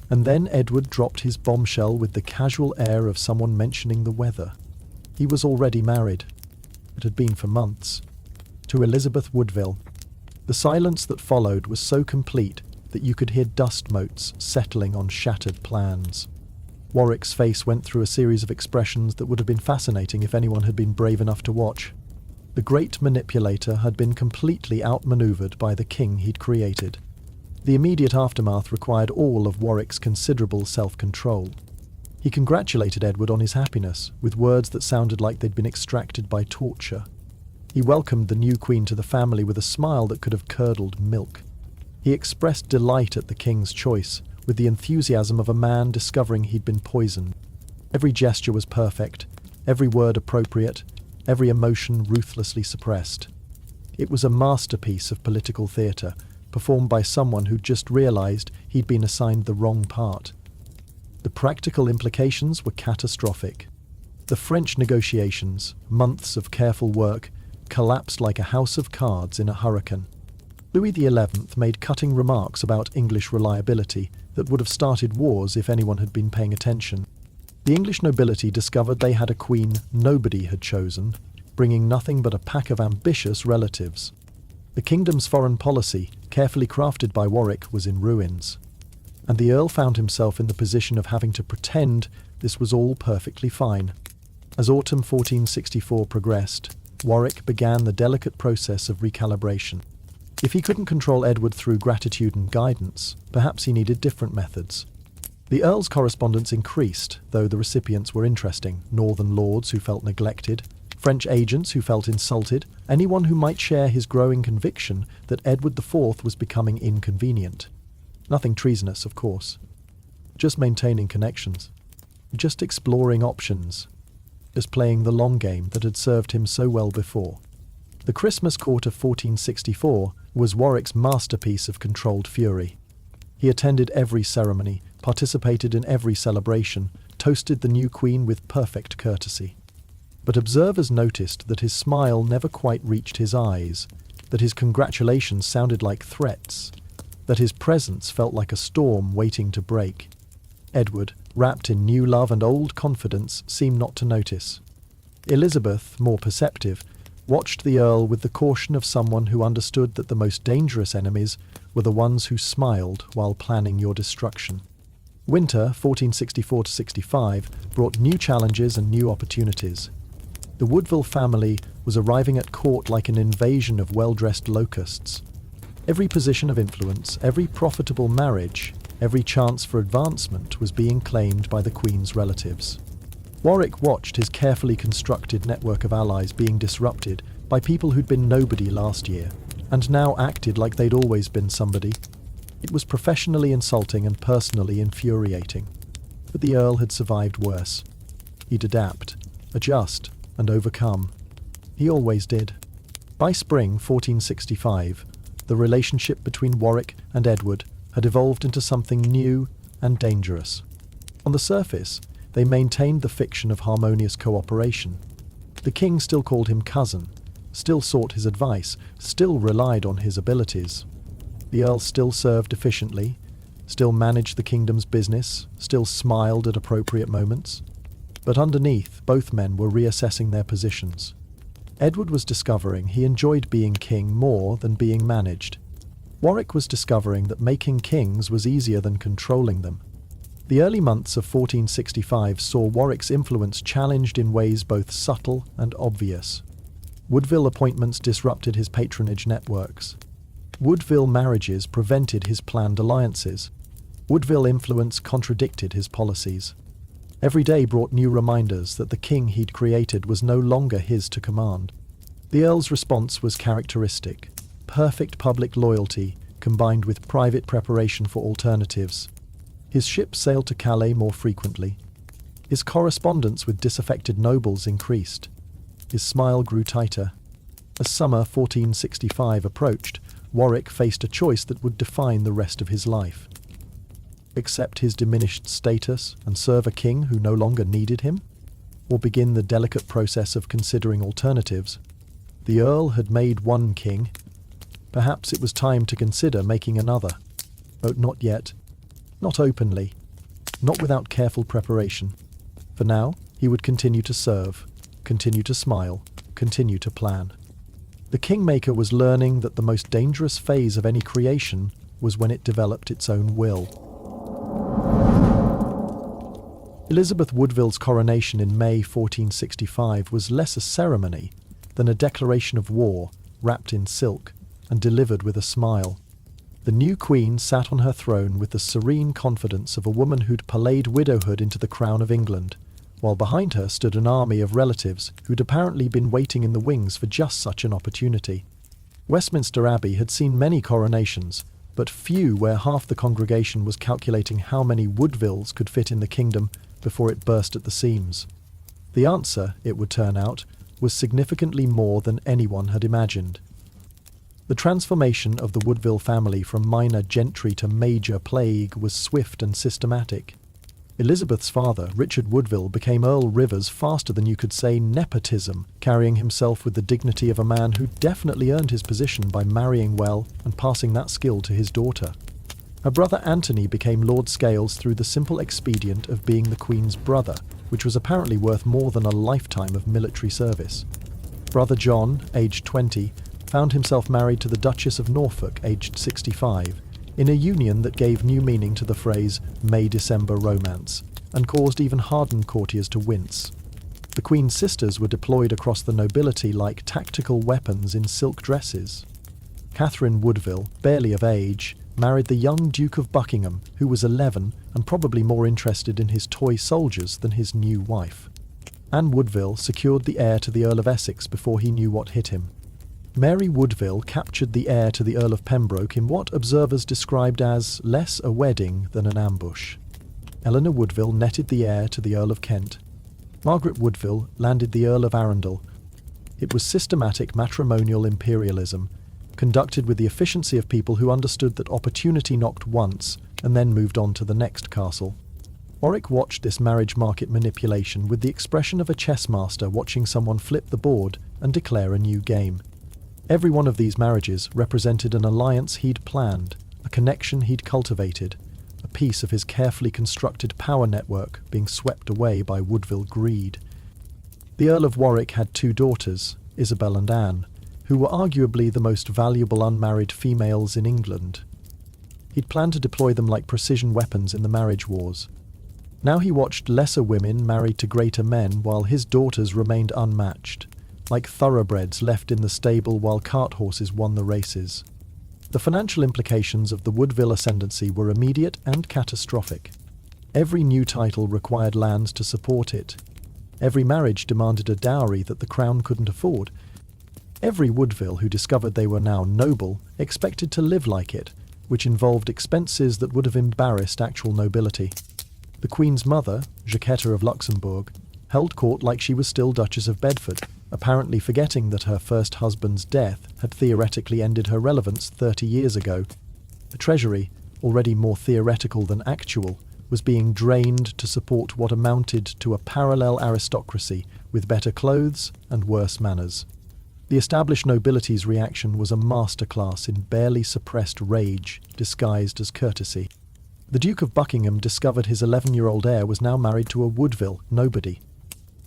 And then Edward dropped his bombshell with the casual air of someone mentioning the weather. He was already married. It had been for months. To Elizabeth Woodville. The silence that followed was so complete that you could hear dust motes settling on shattered plans. Warwick's face went through a series of expressions that would have been fascinating if anyone had been brave enough to watch. The great manipulator had been completely outmaneuvered by the king he'd created. The immediate aftermath required all of Warwick's considerable self-control. He congratulated Edward on his happiness, with words that sounded like they'd been extracted by torture. He welcomed the new queen to the family with a smile that could have curdled milk. He expressed delight at the king's choice, with the enthusiasm of a man discovering he'd been poisoned. Every gesture was perfect, every word appropriate, every emotion ruthlessly suppressed. It was a masterpiece of political theatre, performed by someone who'd just realised he'd been assigned the wrong part. The practical implications were catastrophic. The French negotiations, months of careful work, collapsed like a house of cards in a hurricane. Louis XI made cutting remarks about English reliability that would have started wars if anyone had been paying attention. The English nobility discovered they had a queen nobody had chosen, bringing nothing but a pack of ambitious relatives. The kingdom's foreign policy, carefully crafted by Warwick, was in ruins, and the Earl found himself in the position of having to pretend this was all perfectly fine. As autumn 1464 progressed, Warwick began the delicate process of recalibration. If he couldn't control Edward through gratitude and guidance, perhaps he needed different methods. The Earl's correspondence increased, though the recipients were interesting: northern lords who felt neglected, French agents who felt insulted, anyone who might share his growing conviction that Edward IV was becoming inconvenient. Nothing treasonous, of course. Just maintaining connections. Just exploring options. Just playing the long game that had served him so well before. The Christmas court of 1464 was Warwick's masterpiece of controlled fury. He attended every ceremony, participated in every celebration, toasted the new queen with perfect courtesy. But observers noticed that his smile never quite reached his eyes, that his congratulations sounded like threats, that his presence felt like a storm waiting to break. Edward, wrapped in new love and old confidence, seemed not to notice. Elizabeth, more perceptive, watched the Earl with the caution of someone who understood that the most dangerous enemies were the ones who smiled while planning your destruction. Winter 1464-65 brought new challenges and new opportunities. The Woodville family was arriving at court like an invasion of well-dressed locusts. Every position of influence, every profitable marriage, every chance for advancement was being claimed by the Queen's relatives. Warwick watched his carefully constructed network of allies being disrupted by people who'd been nobody last year, and now acted like they'd always been somebody. It was professionally insulting and personally infuriating. But the Earl had survived worse. He'd adapt, adjust, and overcome. He always did. By spring 1465, the relationship between Warwick and Edward had evolved into something new and dangerous. On the surface, they maintained the fiction of harmonious cooperation. The king still called him cousin, still sought his advice, still relied on his abilities. The Earl still served efficiently, still managed the kingdom's business, still smiled at appropriate moments. But underneath, both men were reassessing their positions. Edward was discovering he enjoyed being king more than being managed. Warwick was discovering that making kings was easier than controlling them. The early months of 1465 saw Warwick's influence challenged in ways both subtle and obvious. Woodville appointments disrupted his patronage networks. Woodville marriages prevented his planned alliances. Woodville influence contradicted his policies. Every day brought new reminders that the king he'd created was no longer his to command. The Earl's response was characteristic: perfect public loyalty combined with private preparation for alternatives. His ships sailed to Calais more frequently. His correspondence with disaffected nobles increased. His smile grew tighter. As summer 1465 approached, Warwick faced a choice that would define the rest of his life. Accept his diminished status and serve a king who no longer needed him? Or begin the delicate process of considering alternatives? The Earl had made one king. Perhaps it was time to consider making another. But not yet. Not openly. Not without careful preparation. For now, he would continue to serve, continue to smile, continue to plan. The Kingmaker was learning that the most dangerous phase of any creation was when it developed its own will. Elizabeth Woodville's coronation in May 1465 was less a ceremony than a declaration of war, wrapped in silk and delivered with a smile. The new queen sat on her throne with the serene confidence of a woman who'd parlayed widowhood into the crown of England, while behind her stood an army of relatives who'd apparently been waiting in the wings for just such an opportunity. Westminster Abbey had seen many coronations, but few where half the congregation was calculating how many Woodvilles could fit in the kingdom before it burst at the seams. The answer, it would turn out, was significantly more than anyone had imagined. The transformation of the Woodville family from minor gentry to major plague was swift and systematic. Elizabeth's father, Richard Woodville, became Earl Rivers faster than you could say nepotism, carrying himself with the dignity of a man who definitely earned his position by marrying well and passing that skill to his daughter. Her brother Anthony became Lord Scales through the simple expedient of being the Queen's brother, which was apparently worth more than a lifetime of military service. Brother John, aged 20, found himself married to the Duchess of Norfolk, aged 65, in a union that gave new meaning to the phrase May-December romance, and caused even hardened courtiers to wince. The Queen's sisters were deployed across the nobility like tactical weapons in silk dresses. Catherine Woodville, barely of age, married the young Duke of Buckingham, who was 11 and probably more interested in his toy soldiers than his new wife. Anne Woodville secured the heir to the Earl of Essex before he knew what hit him. Mary Woodville captured the heir to the Earl of Pembroke in what observers described as less a wedding than an ambush. Eleanor Woodville netted the heir to the Earl of Kent. Margaret Woodville landed the Earl of Arundel. It was systematic matrimonial imperialism, conducted with the efficiency of people who understood that opportunity knocked once and then moved on to the next castle. Warwick watched this marriage market manipulation with the expression of a chess master watching someone flip the board and declare a new game. Every one of these marriages represented an alliance he'd planned, a connection he'd cultivated, a piece of his carefully constructed power network being swept away by Woodville greed. The Earl of Warwick had 2 daughters, Isabel and Anne, who were arguably the most valuable unmarried females in England. He'd planned to deploy them like precision weapons in the marriage wars. Now he watched lesser women married to greater men while his daughters remained unmatched, like thoroughbreds left in the stable while cart horses won the races. The financial implications of the Woodville ascendancy were immediate and catastrophic. Every new title required lands to support it. Every marriage demanded a dowry that the crown couldn't afford. Every Woodville who discovered they were now noble expected to live like it, which involved expenses that would have embarrassed actual nobility. The Queen's mother, Jacquetta of Luxembourg, held court like she was still Duchess of Bedford, apparently forgetting that her first husband's death had theoretically ended her relevance 30 years ago. The treasury, already more theoretical than actual, was being drained to support what amounted to a parallel aristocracy with better clothes and worse manners. The established nobility's reaction was a masterclass in barely suppressed rage disguised as courtesy. The Duke of Buckingham discovered his 11-year-old heir was now married to a Woodville nobody.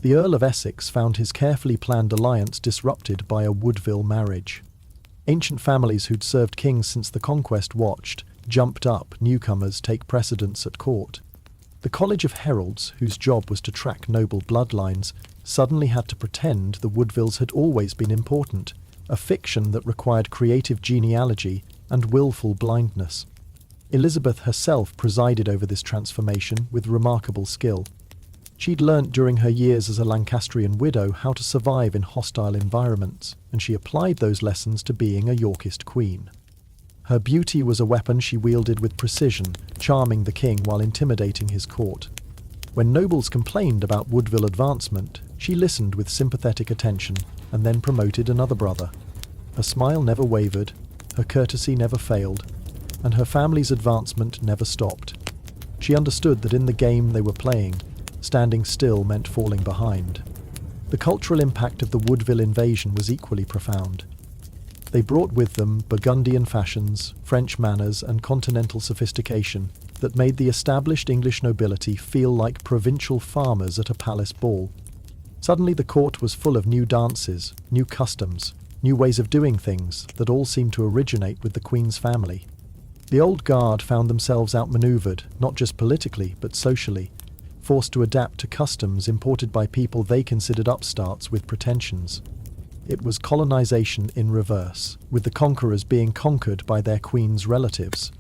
The Earl of Essex found his carefully planned alliance disrupted by a Woodville marriage. Ancient families who'd served kings since the conquest watched, jumped up, newcomers take precedence at court. The College of Heralds, whose job was to track noble bloodlines, suddenly had to pretend the Woodvilles had always been important, a fiction that required creative genealogy and willful blindness. Elizabeth herself presided over this transformation with remarkable skill. She'd learnt during her years as a Lancastrian widow how to survive in hostile environments, and she applied those lessons to being a Yorkist queen. Her beauty was a weapon she wielded with precision, charming the king while intimidating his court. When nobles complained about Woodville advancement, she listened with sympathetic attention and then promoted another brother. Her smile never wavered, her courtesy never failed, and her family's advancement never stopped. She understood that in the game they were playing, standing still meant falling behind. The cultural impact of the Woodville invasion was equally profound. They brought with them Burgundian fashions, French manners, and continental sophistication that made the established English nobility feel like provincial farmers at a palace ball. Suddenly the court was full of new dances, new customs, new ways of doing things that all seemed to originate with the Queen's family. The old guard found themselves outmaneuvered, not just politically, but socially, forced to adapt to customs imported by people they considered upstarts with pretensions. It was colonization in reverse, with the conquerors being conquered by their queen's relatives.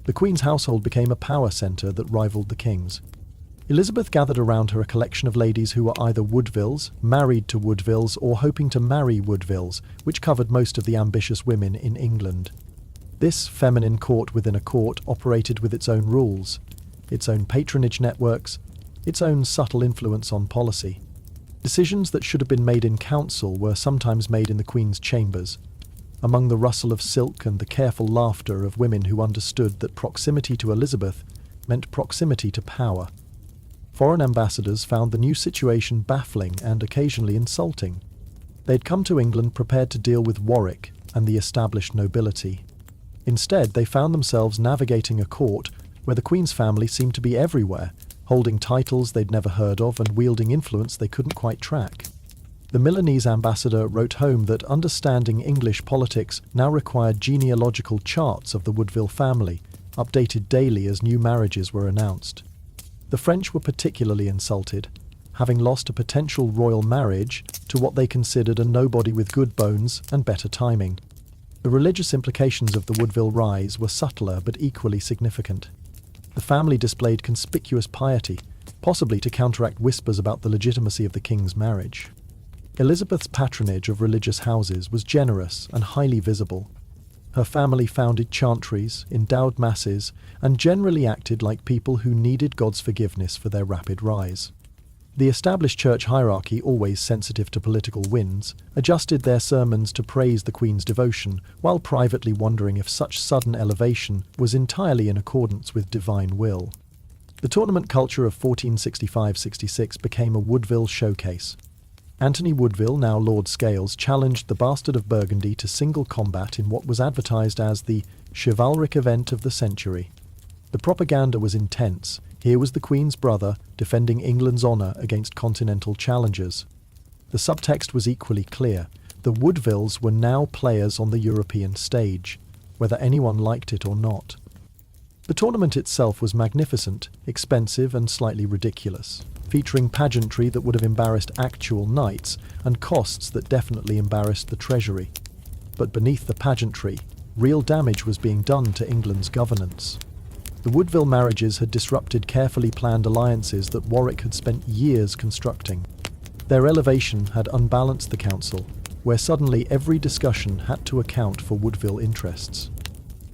The Queen's household became a power centre that rivaled the king's. Elizabeth gathered around her a collection of ladies who were either Woodvilles, married to Woodvilles, or hoping to marry Woodvilles, which covered most of the ambitious women in England. This feminine court within a court operated with its own rules, its own patronage networks, its own subtle influence on policy. Decisions that should have been made in council were sometimes made in the Queen's chambers, among the rustle of silk and the careful laughter of women who understood that proximity to Elizabeth meant proximity to power. Foreign ambassadors found the new situation baffling and occasionally insulting. They'd come to England prepared to deal with Warwick and the established nobility. Instead, they found themselves navigating a court where the Queen's family seemed to be everywhere, holding titles they'd never heard of and wielding influence they couldn't quite track. The Milanese ambassador wrote home that understanding English politics now required genealogical charts of the Woodville family, updated daily as new marriages were announced. The French were particularly insulted, having lost a potential royal marriage to what they considered a nobody with good bones and better timing. The religious implications of the Woodville rise were subtler but equally significant. The family displayed conspicuous piety, possibly to counteract whispers about the legitimacy of the king's marriage. Elizabeth's patronage of religious houses was generous and highly visible. Her family founded chantries, endowed masses, and generally acted like people who needed God's forgiveness for their rapid rise. The established church hierarchy, always sensitive to political winds, adjusted their sermons to praise the Queen's devotion, while privately wondering if such sudden elevation was entirely in accordance with divine will. The tournament culture of 1465-66 became a Woodville showcase. Anthony Woodville, now Lord Scales, challenged the Bastard of Burgundy to single combat in what was advertised as the chivalric event of the century. The propaganda was intense. Here was the Queen's brother defending England's honour against continental challengers. The subtext was equally clear. The Woodvilles were now players on the European stage, whether anyone liked it or not. The tournament itself was magnificent, expensive and slightly ridiculous, featuring pageantry that would have embarrassed actual knights and costs that definitely embarrassed the treasury. But beneath the pageantry, real damage was being done to England's governance. The Woodville marriages had disrupted carefully planned alliances that Warwick had spent years constructing. Their elevation had unbalanced the council, where suddenly every discussion had to account for Woodville interests.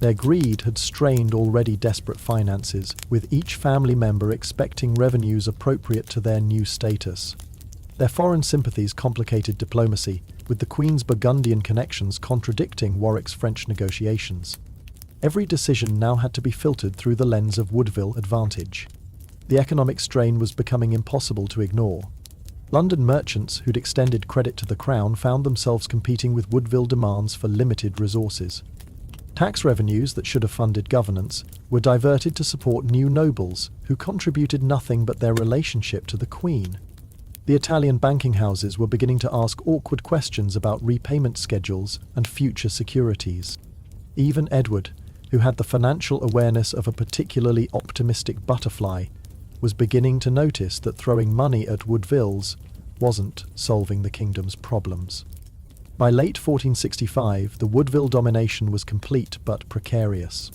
Their greed had strained already desperate finances, with each family member expecting revenues appropriate to their new status. Their foreign sympathies complicated diplomacy, with the Queen's Burgundian connections contradicting Warwick's French negotiations. Every decision now had to be filtered through the lens of Woodville advantage. The economic strain was becoming impossible to ignore. London merchants who'd extended credit to the Crown found themselves competing with Woodville demands for limited resources. Tax revenues that should have funded governance were diverted to support new nobles who contributed nothing but their relationship to the Queen. The Italian banking houses were beginning to ask awkward questions about repayment schedules and future securities. Even Edward, who had the financial awareness of a particularly optimistic butterfly, was beginning to notice that throwing money at Woodvilles wasn't solving the kingdom's problems. By late 1465, the Woodville domination was complete but precarious.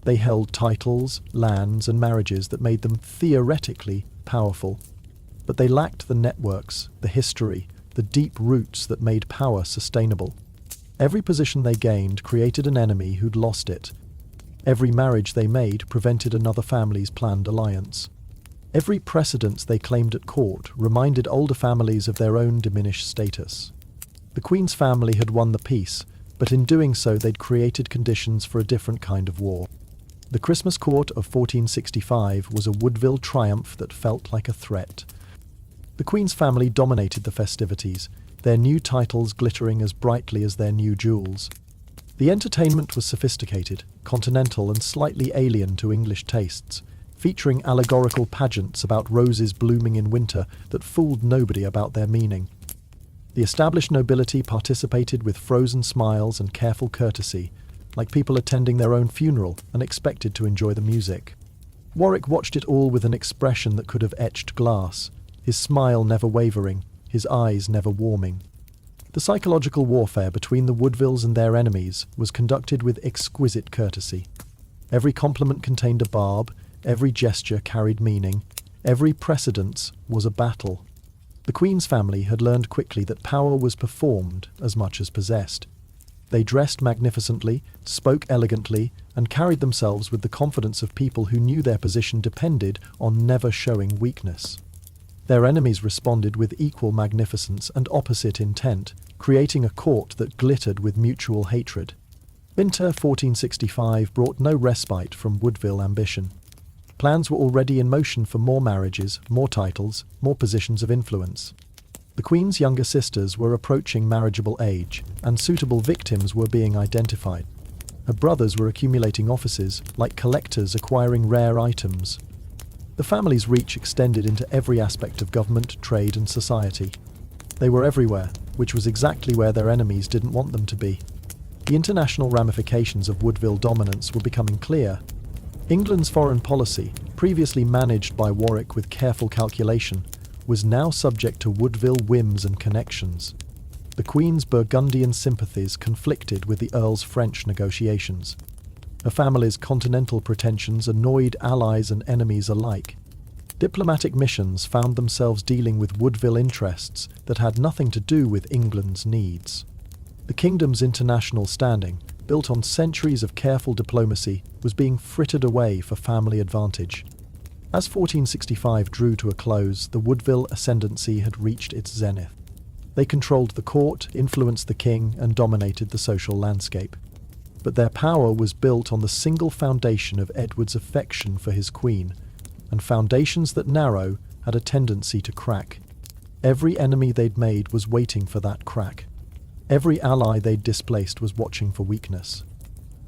They held titles, lands, and marriages that made them theoretically powerful. But they lacked the networks, the history, the deep roots that made power sustainable. Every position they gained created an enemy who'd lost it. Every marriage they made prevented another family's planned alliance. Every precedence they claimed at court reminded older families of their own diminished status. The Queen's family had won the peace, but in doing so they'd created conditions for a different kind of war. The Christmas court of 1465 was a Woodville triumph that felt like a threat. The Queen's family dominated the festivities, their new titles glittering as brightly as their new jewels. The entertainment was sophisticated, continental and slightly alien to English tastes, featuring allegorical pageants about roses blooming in winter that fooled nobody about their meaning. The established nobility participated with frozen smiles and careful courtesy, like people attending their own funeral and expected to enjoy the music. Warwick watched it all with an expression that could have etched glass, his smile never wavering, his eyes never warming. The psychological warfare between the Woodvilles and their enemies was conducted with exquisite courtesy. Every compliment contained a barb, every gesture carried meaning, every precedence was a battle. The Queen's family had learned quickly that power was performed as much as possessed. They dressed magnificently, spoke elegantly, and carried themselves with the confidence of people who knew their position depended on never showing weakness. Their enemies responded with equal magnificence and opposite intent, creating a court that glittered with mutual hatred. Winter 1465 brought no respite from Woodville ambition. Plans were already in motion for more marriages, more titles, more positions of influence. The Queen's younger sisters were approaching marriageable age, and suitable victims were being identified. Her brothers were accumulating offices, like collectors acquiring rare items. The family's reach extended into every aspect of government, trade, and society. They were everywhere, which was exactly where their enemies didn't want them to be. The international ramifications of Woodville dominance were becoming clear. England's foreign policy, previously managed by Warwick with careful calculation, was now subject to Woodville whims and connections. The Queen's Burgundian sympathies conflicted with the Earl's French negotiations. Her family's continental pretensions annoyed allies and enemies alike. Diplomatic missions found themselves dealing with Woodville interests that had nothing to do with England's needs. The kingdom's international standing, built on centuries of careful diplomacy, was being frittered away for family advantage. As 1465 drew to a close, the Woodville ascendancy had reached its zenith. They controlled the court, influenced the king, and dominated the social landscape. But their power was built on the single foundation of Edward's affection for his queen, and foundations that narrow had a tendency to crack. Every enemy they'd made was waiting for that crack. Every ally they'd displaced was watching for weakness.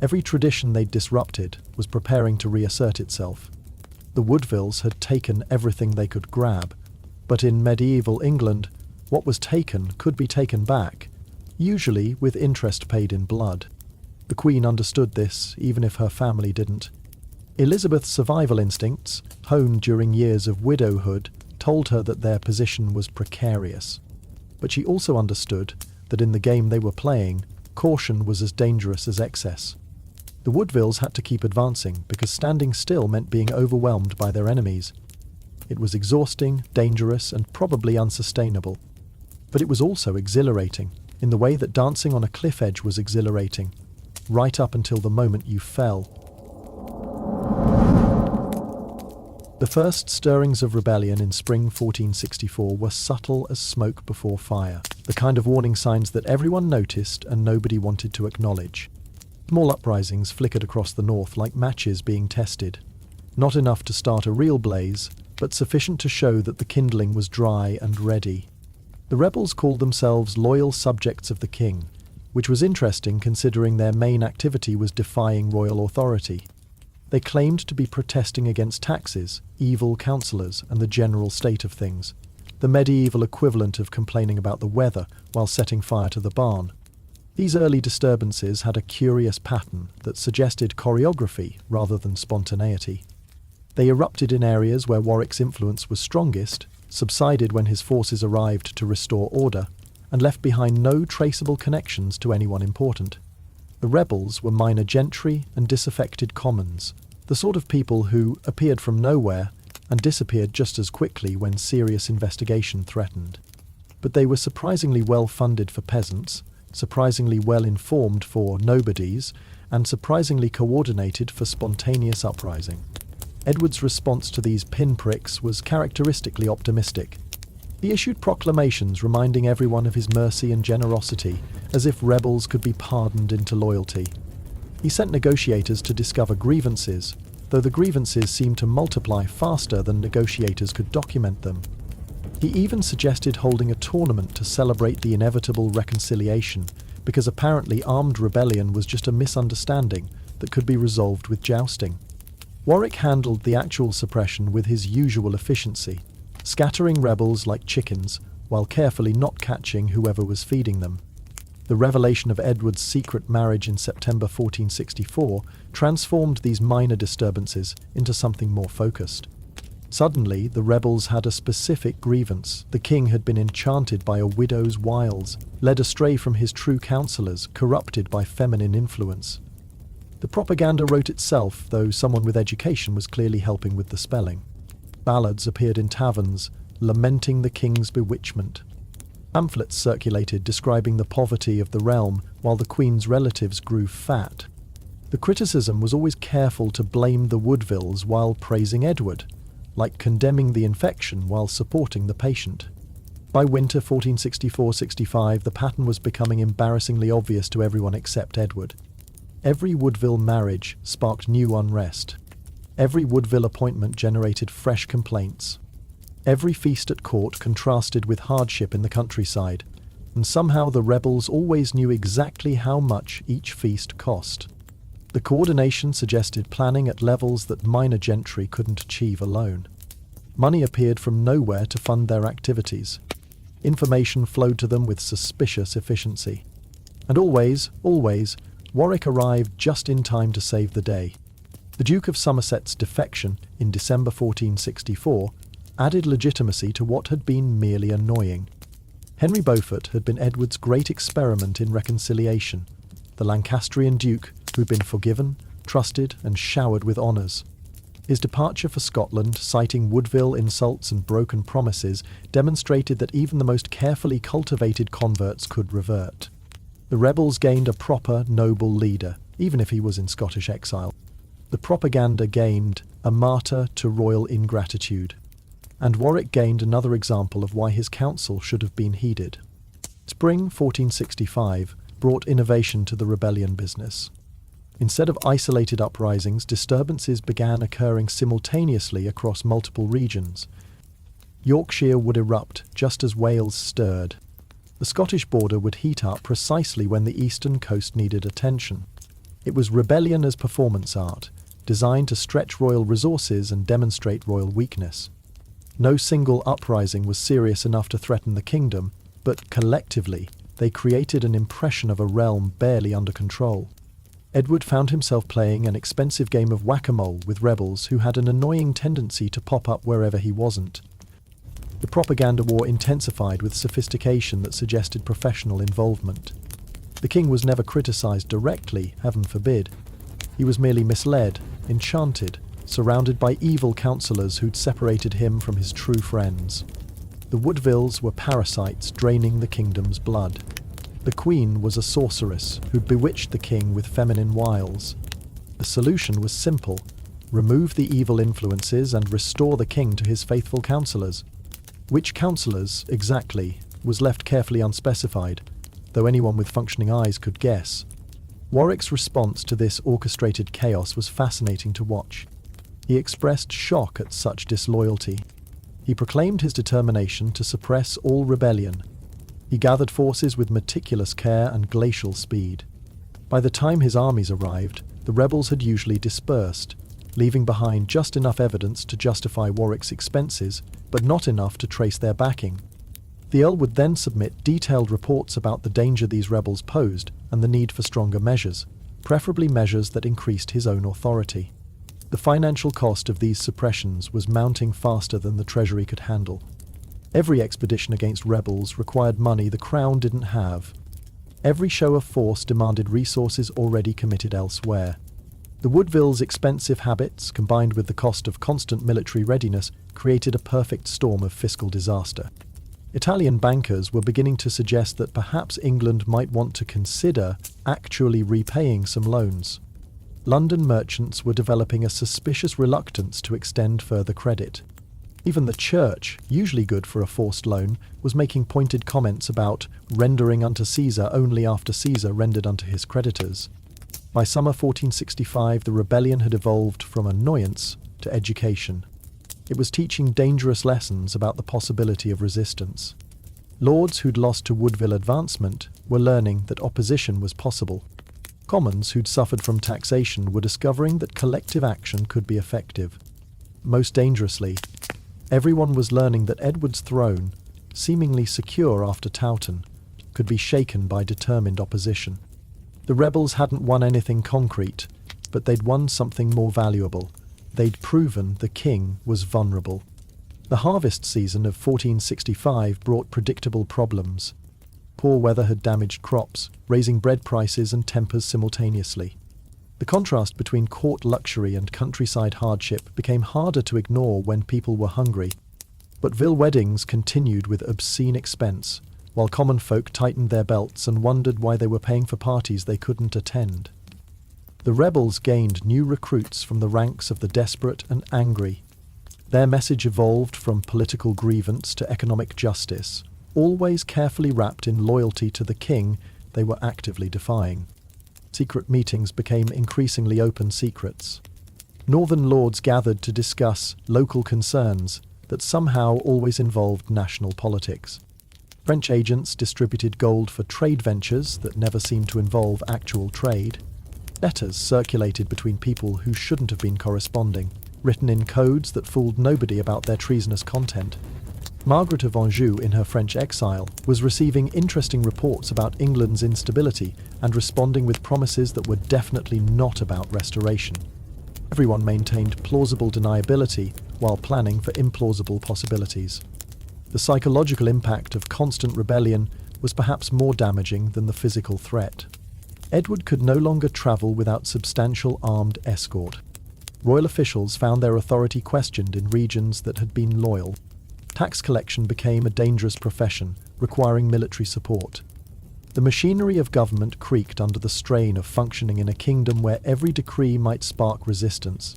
Every tradition they'd disrupted was preparing to reassert itself. The Woodvilles had taken everything they could grab, but in medieval England, what was taken could be taken back, usually with interest paid in blood. The Queen understood this, even if her family didn't. Elizabeth's survival instincts, honed during years of widowhood, told her that their position was precarious. But she also understood that in the game they were playing, caution was as dangerous as excess. The Woodvilles had to keep advancing because standing still meant being overwhelmed by their enemies. It was exhausting, dangerous, and probably unsustainable. But it was also exhilarating, in the way that dancing on a cliff edge was exhilarating, right up until the moment you fell. The first stirrings of rebellion in spring 1464 were subtle as smoke before fire, the kind of warning signs that everyone noticed and nobody wanted to acknowledge. Small uprisings flickered across the north like matches being tested. Not enough to start a real blaze, but sufficient to show that the kindling was dry and ready. The rebels called themselves loyal subjects of the king, which was interesting considering their main activity was defying royal authority. They claimed to be protesting against taxes, evil councillors, and the general state of things, the medieval equivalent of complaining about the weather while setting fire to the barn. These early disturbances had a curious pattern that suggested choreography rather than spontaneity. They erupted in areas where Warwick's influence was strongest, subsided when his forces arrived to restore order, and left behind no traceable connections to anyone important. The rebels were minor gentry and disaffected commons, the sort of people who appeared from nowhere and disappeared just as quickly when serious investigation threatened. But they were surprisingly well funded for peasants, surprisingly well informed for nobodies, and surprisingly coordinated for spontaneous uprising. Edward's response to these pinpricks was characteristically optimistic. He issued proclamations reminding everyone of his mercy and generosity, as if rebels could be pardoned into loyalty. He sent negotiators to discover grievances, though the grievances seemed to multiply faster than negotiators could document them. He even suggested holding a tournament to celebrate the inevitable reconciliation, because apparently armed rebellion was just a misunderstanding that could be resolved with jousting. Warwick handled the actual suppression with his usual efficiency, scattering rebels like chickens while carefully not catching whoever was feeding them. The revelation of Edward's secret marriage in September 1464 transformed these minor disturbances into something more focused. Suddenly, the rebels had a specific grievance. The king had been enchanted by a widow's wiles, led astray from his true counsellors, corrupted by feminine influence. The propaganda wrote itself, though someone with education was clearly helping with the spelling. Ballads appeared in taverns, lamenting the king's bewitchment. Pamphlets circulated describing the poverty of the realm while the queen's relatives grew fat. The criticism was always careful to blame the Woodvilles while praising Edward, like condemning the infection while supporting the patient. By winter 1464-65, the pattern was becoming embarrassingly obvious to everyone except Edward. Every Woodville marriage sparked new unrest. Every Woodville appointment generated fresh complaints. Every feast at court contrasted with hardship in the countryside, and somehow the rebels always knew exactly how much each feast cost. The coordination suggested planning at levels that minor gentry couldn't achieve alone. Money appeared from nowhere to fund their activities. Information flowed to them with suspicious efficiency. And always, Warwick arrived just in time to save the day. The Duke of Somerset's defection in December 1464 added legitimacy to what had been merely annoying. Henry Beaufort had been Edward's great experiment in reconciliation, the Lancastrian duke who'd been forgiven, trusted, and showered with honours. His departure for Scotland, citing Woodville insults and broken promises, demonstrated that even the most carefully cultivated converts could revert. The rebels gained a proper, noble leader, even if he was in Scottish exile. The propaganda gained a martyr to royal ingratitude. And Warwick gained another example of why his counsel should have been heeded. Spring 1465 brought innovation to the rebellion business. Instead of isolated uprisings, disturbances began occurring simultaneously across multiple regions. Yorkshire would erupt just as Wales stirred. The Scottish border would heat up precisely when the eastern coast needed attention. It was rebellion as performance art, designed to stretch royal resources and demonstrate royal weakness. No single uprising was serious enough to threaten the kingdom, but collectively they created an impression of a realm barely under control. Edward found himself playing an expensive game of whack-a-mole with rebels who had an annoying tendency to pop up wherever he wasn't. The propaganda war intensified with sophistication that suggested professional involvement. The king was never criticised directly, heaven forbid. He was merely misled, enchanted, surrounded by evil counsellors who'd separated him from his true friends. The Woodvilles were parasites draining the kingdom's blood. The queen was a sorceress who bewitched the king with feminine wiles. The solution was simple: remove the evil influences and restore the king to his faithful counsellors. Which counsellors, exactly, was left carefully unspecified, though anyone with functioning eyes could guess. Warwick's response to this orchestrated chaos was fascinating to watch. He expressed shock at such disloyalty. He proclaimed his determination to suppress all rebellion. He gathered forces with meticulous care and glacial speed. By the time his armies arrived, the rebels had usually dispersed, leaving behind just enough evidence to justify Warwick's expenses, but not enough to trace their backing. The Earl would then submit detailed reports about the danger these rebels posed and the need for stronger measures, preferably measures that increased his own authority. The financial cost of these suppressions was mounting faster than the treasury could handle. Every expedition against rebels required money the crown didn't have. Every show of force demanded resources already committed elsewhere. The Woodvilles' expensive habits, combined with the cost of constant military readiness, created a perfect storm of fiscal disaster. Italian bankers were beginning to suggest that perhaps England might want to consider actually repaying some loans. London merchants were developing a suspicious reluctance to extend further credit. Even the church, usually good for a forced loan, was making pointed comments about rendering unto Caesar only after Caesar rendered unto his creditors. By summer 1465, the rebellion had evolved from annoyance to education. It was teaching dangerous lessons about the possibility of resistance. Lords who'd lost to Woodville advancement were learning that opposition was possible. Commons who'd suffered from taxation were discovering that collective action could be effective. Most dangerously, everyone was learning that Edward's throne, seemingly secure after Towton, could be shaken by determined opposition. The rebels hadn't won anything concrete, but they'd won something more valuable. They'd proven the king was vulnerable. The harvest season of 1465 brought predictable problems. Poor weather had damaged crops, raising bread prices and tempers simultaneously. The contrast between court luxury and countryside hardship became harder to ignore when people were hungry. But Ville weddings continued with obscene expense, while common folk tightened their belts and wondered why they were paying for parties they couldn't attend. The rebels gained new recruits from the ranks of the desperate and angry. Their message evolved from political grievance to economic justice, always carefully wrapped in loyalty to the king they were actively defying. Secret meetings became increasingly open secrets. Northern lords gathered to discuss local concerns that somehow always involved national politics. French agents distributed gold for trade ventures that never seemed to involve actual trade. Letters circulated between people who shouldn't have been corresponding, written in codes that fooled nobody about their treasonous content. Margaret of Anjou, in her French exile, was receiving interesting reports about England's instability and responding with promises that were definitely not about restoration. Everyone maintained plausible deniability while planning for implausible possibilities. The psychological impact of constant rebellion was perhaps more damaging than the physical threat. Edward could no longer travel without substantial armed escort. Royal officials found their authority questioned in regions that had been loyal. Tax collection became a dangerous profession, requiring military support. The machinery of government creaked under the strain of functioning in a kingdom where every decree might spark resistance.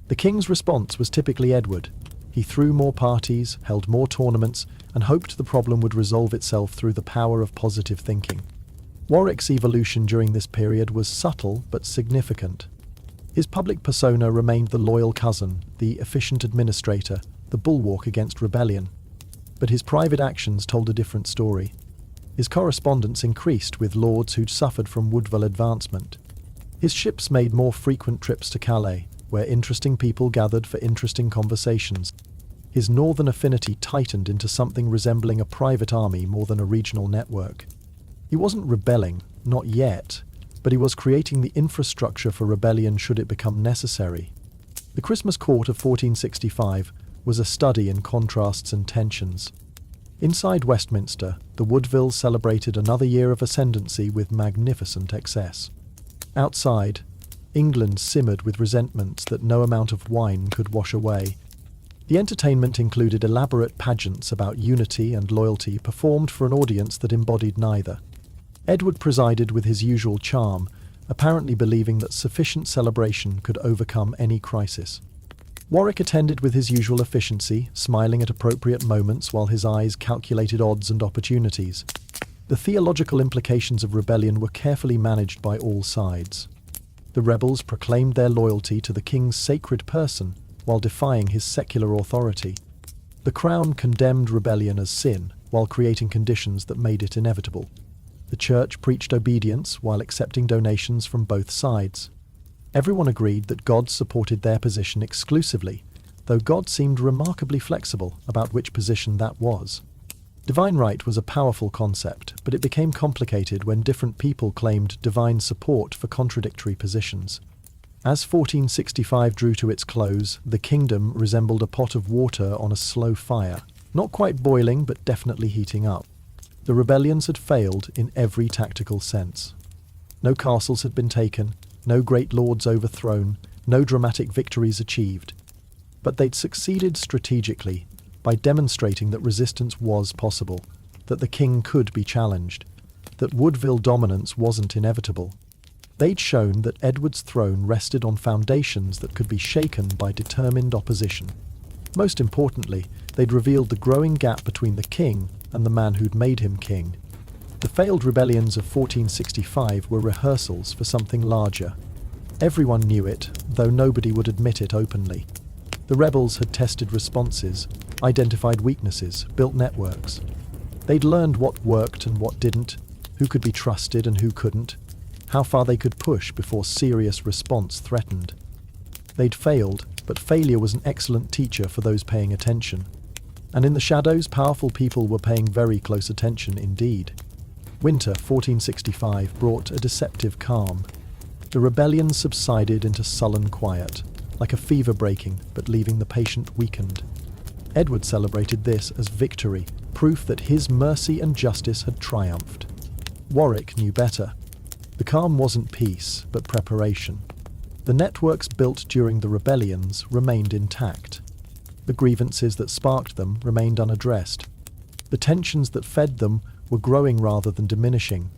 The king's response was typically Edward. He threw more parties, held more tournaments, and hoped the problem would resolve itself through the power of positive thinking. Warwick's evolution during this period was subtle but significant. His public persona remained the loyal cousin, the efficient administrator, the bulwark against rebellion. But his private actions told a different story. His correspondence increased with lords who'd suffered from Woodville advancement. His ships made more frequent trips to Calais, where interesting people gathered for interesting conversations. His northern affinity tightened into something resembling a private army more than a regional network. He wasn't rebelling, not yet, but he was creating the infrastructure for rebellion should it become necessary. The Christmas Court of 1465 was a study in contrasts and tensions. Inside Westminster, the Woodvilles celebrated another year of ascendancy with magnificent excess. Outside, England simmered with resentments that no amount of wine could wash away. The entertainment included elaborate pageants about unity and loyalty performed for an audience that embodied neither. Edward presided with his usual charm, apparently believing that sufficient celebration could overcome any crisis. Warwick attended with his usual efficiency, smiling at appropriate moments while his eyes calculated odds and opportunities. The theological implications of rebellion were carefully managed by all sides. The rebels proclaimed their loyalty to the king's sacred person while defying his secular authority. The crown condemned rebellion as sin while creating conditions that made it inevitable. The church preached obedience while accepting donations from both sides. Everyone agreed that God supported their position exclusively, though God seemed remarkably flexible about which position that was. Divine right was a powerful concept, but it became complicated when different people claimed divine support for contradictory positions. As 1465 drew to its close, the kingdom resembled a pot of water on a slow fire, not quite boiling but definitely heating up. The rebellions had failed in every tactical sense. No castles had been taken, no great lords overthrown, no dramatic victories achieved. But they'd succeeded strategically by demonstrating that resistance was possible, that the king could be challenged, that Woodville dominance wasn't inevitable. They'd shown that Edward's throne rested on foundations that could be shaken by determined opposition. Most importantly, they'd revealed the growing gap between the king and the man who'd made him king. The failed rebellions of 1465 were rehearsals for something larger. Everyone knew it, though nobody would admit it openly. The rebels had tested responses, identified weaknesses, built networks. They'd learned what worked and what didn't, who could be trusted and who couldn't, how far they could push before serious response threatened. They'd failed, but failure was an excellent teacher for those paying attention. And in the shadows, powerful people were paying very close attention indeed. Winter 1465 brought a deceptive calm. The rebellion subsided into sullen quiet, like a fever breaking but leaving the patient weakened. Edward celebrated this as victory, proof that his mercy and justice had triumphed. Warwick knew better. The calm wasn't peace, but preparation. The networks built during the rebellions remained intact. The grievances that sparked them remained unaddressed. The tensions that fed them were growing rather than diminishing.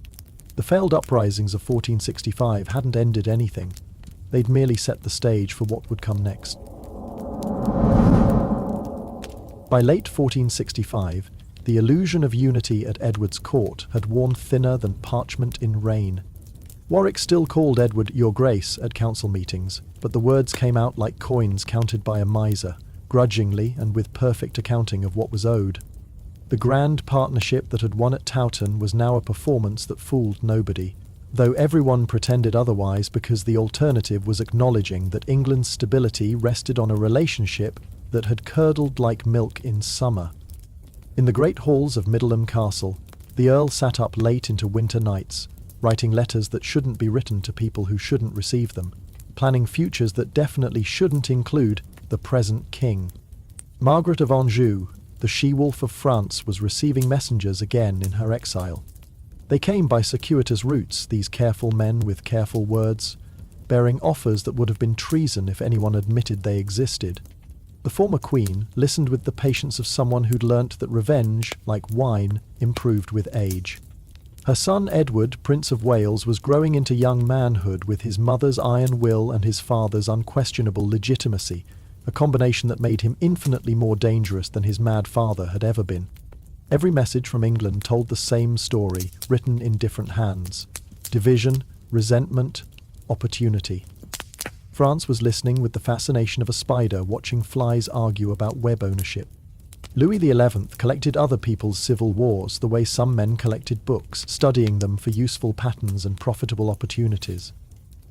The failed uprisings of 1465 hadn't ended anything. They'd merely set the stage for what would come next. By late 1465, the illusion of unity at Edward's court had worn thinner than parchment in rain. Warwick still called Edward "Your Grace" at council meetings, but the words came out like coins counted by a miser, grudgingly and with perfect accounting of what was owed. The grand partnership that had won at Towton was now a performance that fooled nobody, though everyone pretended otherwise because the alternative was acknowledging that England's stability rested on a relationship that had curdled like milk in summer. In the great halls of Middleham Castle, the Earl sat up late into winter nights, writing letters that shouldn't be written to people who shouldn't receive them, planning futures that definitely shouldn't include the present king. Margaret of Anjou, the she-wolf of France, was receiving messengers again in her exile. They came by circuitous routes, these careful men with careful words, bearing offers that would have been treason if anyone admitted they existed. The former queen listened with the patience of someone who'd learnt that revenge, like wine, improved with age. Her son Edward, Prince of Wales, was growing into young manhood with his mother's iron will and his father's unquestionable legitimacy, a combination that made him infinitely more dangerous than his mad father had ever been. Every message from England told the same story, written in different hands. Division, resentment, opportunity. France was listening with the fascination of a spider watching flies argue about web ownership. Louis XI collected other people's civil wars the way some men collected books, studying them for useful patterns and profitable opportunities.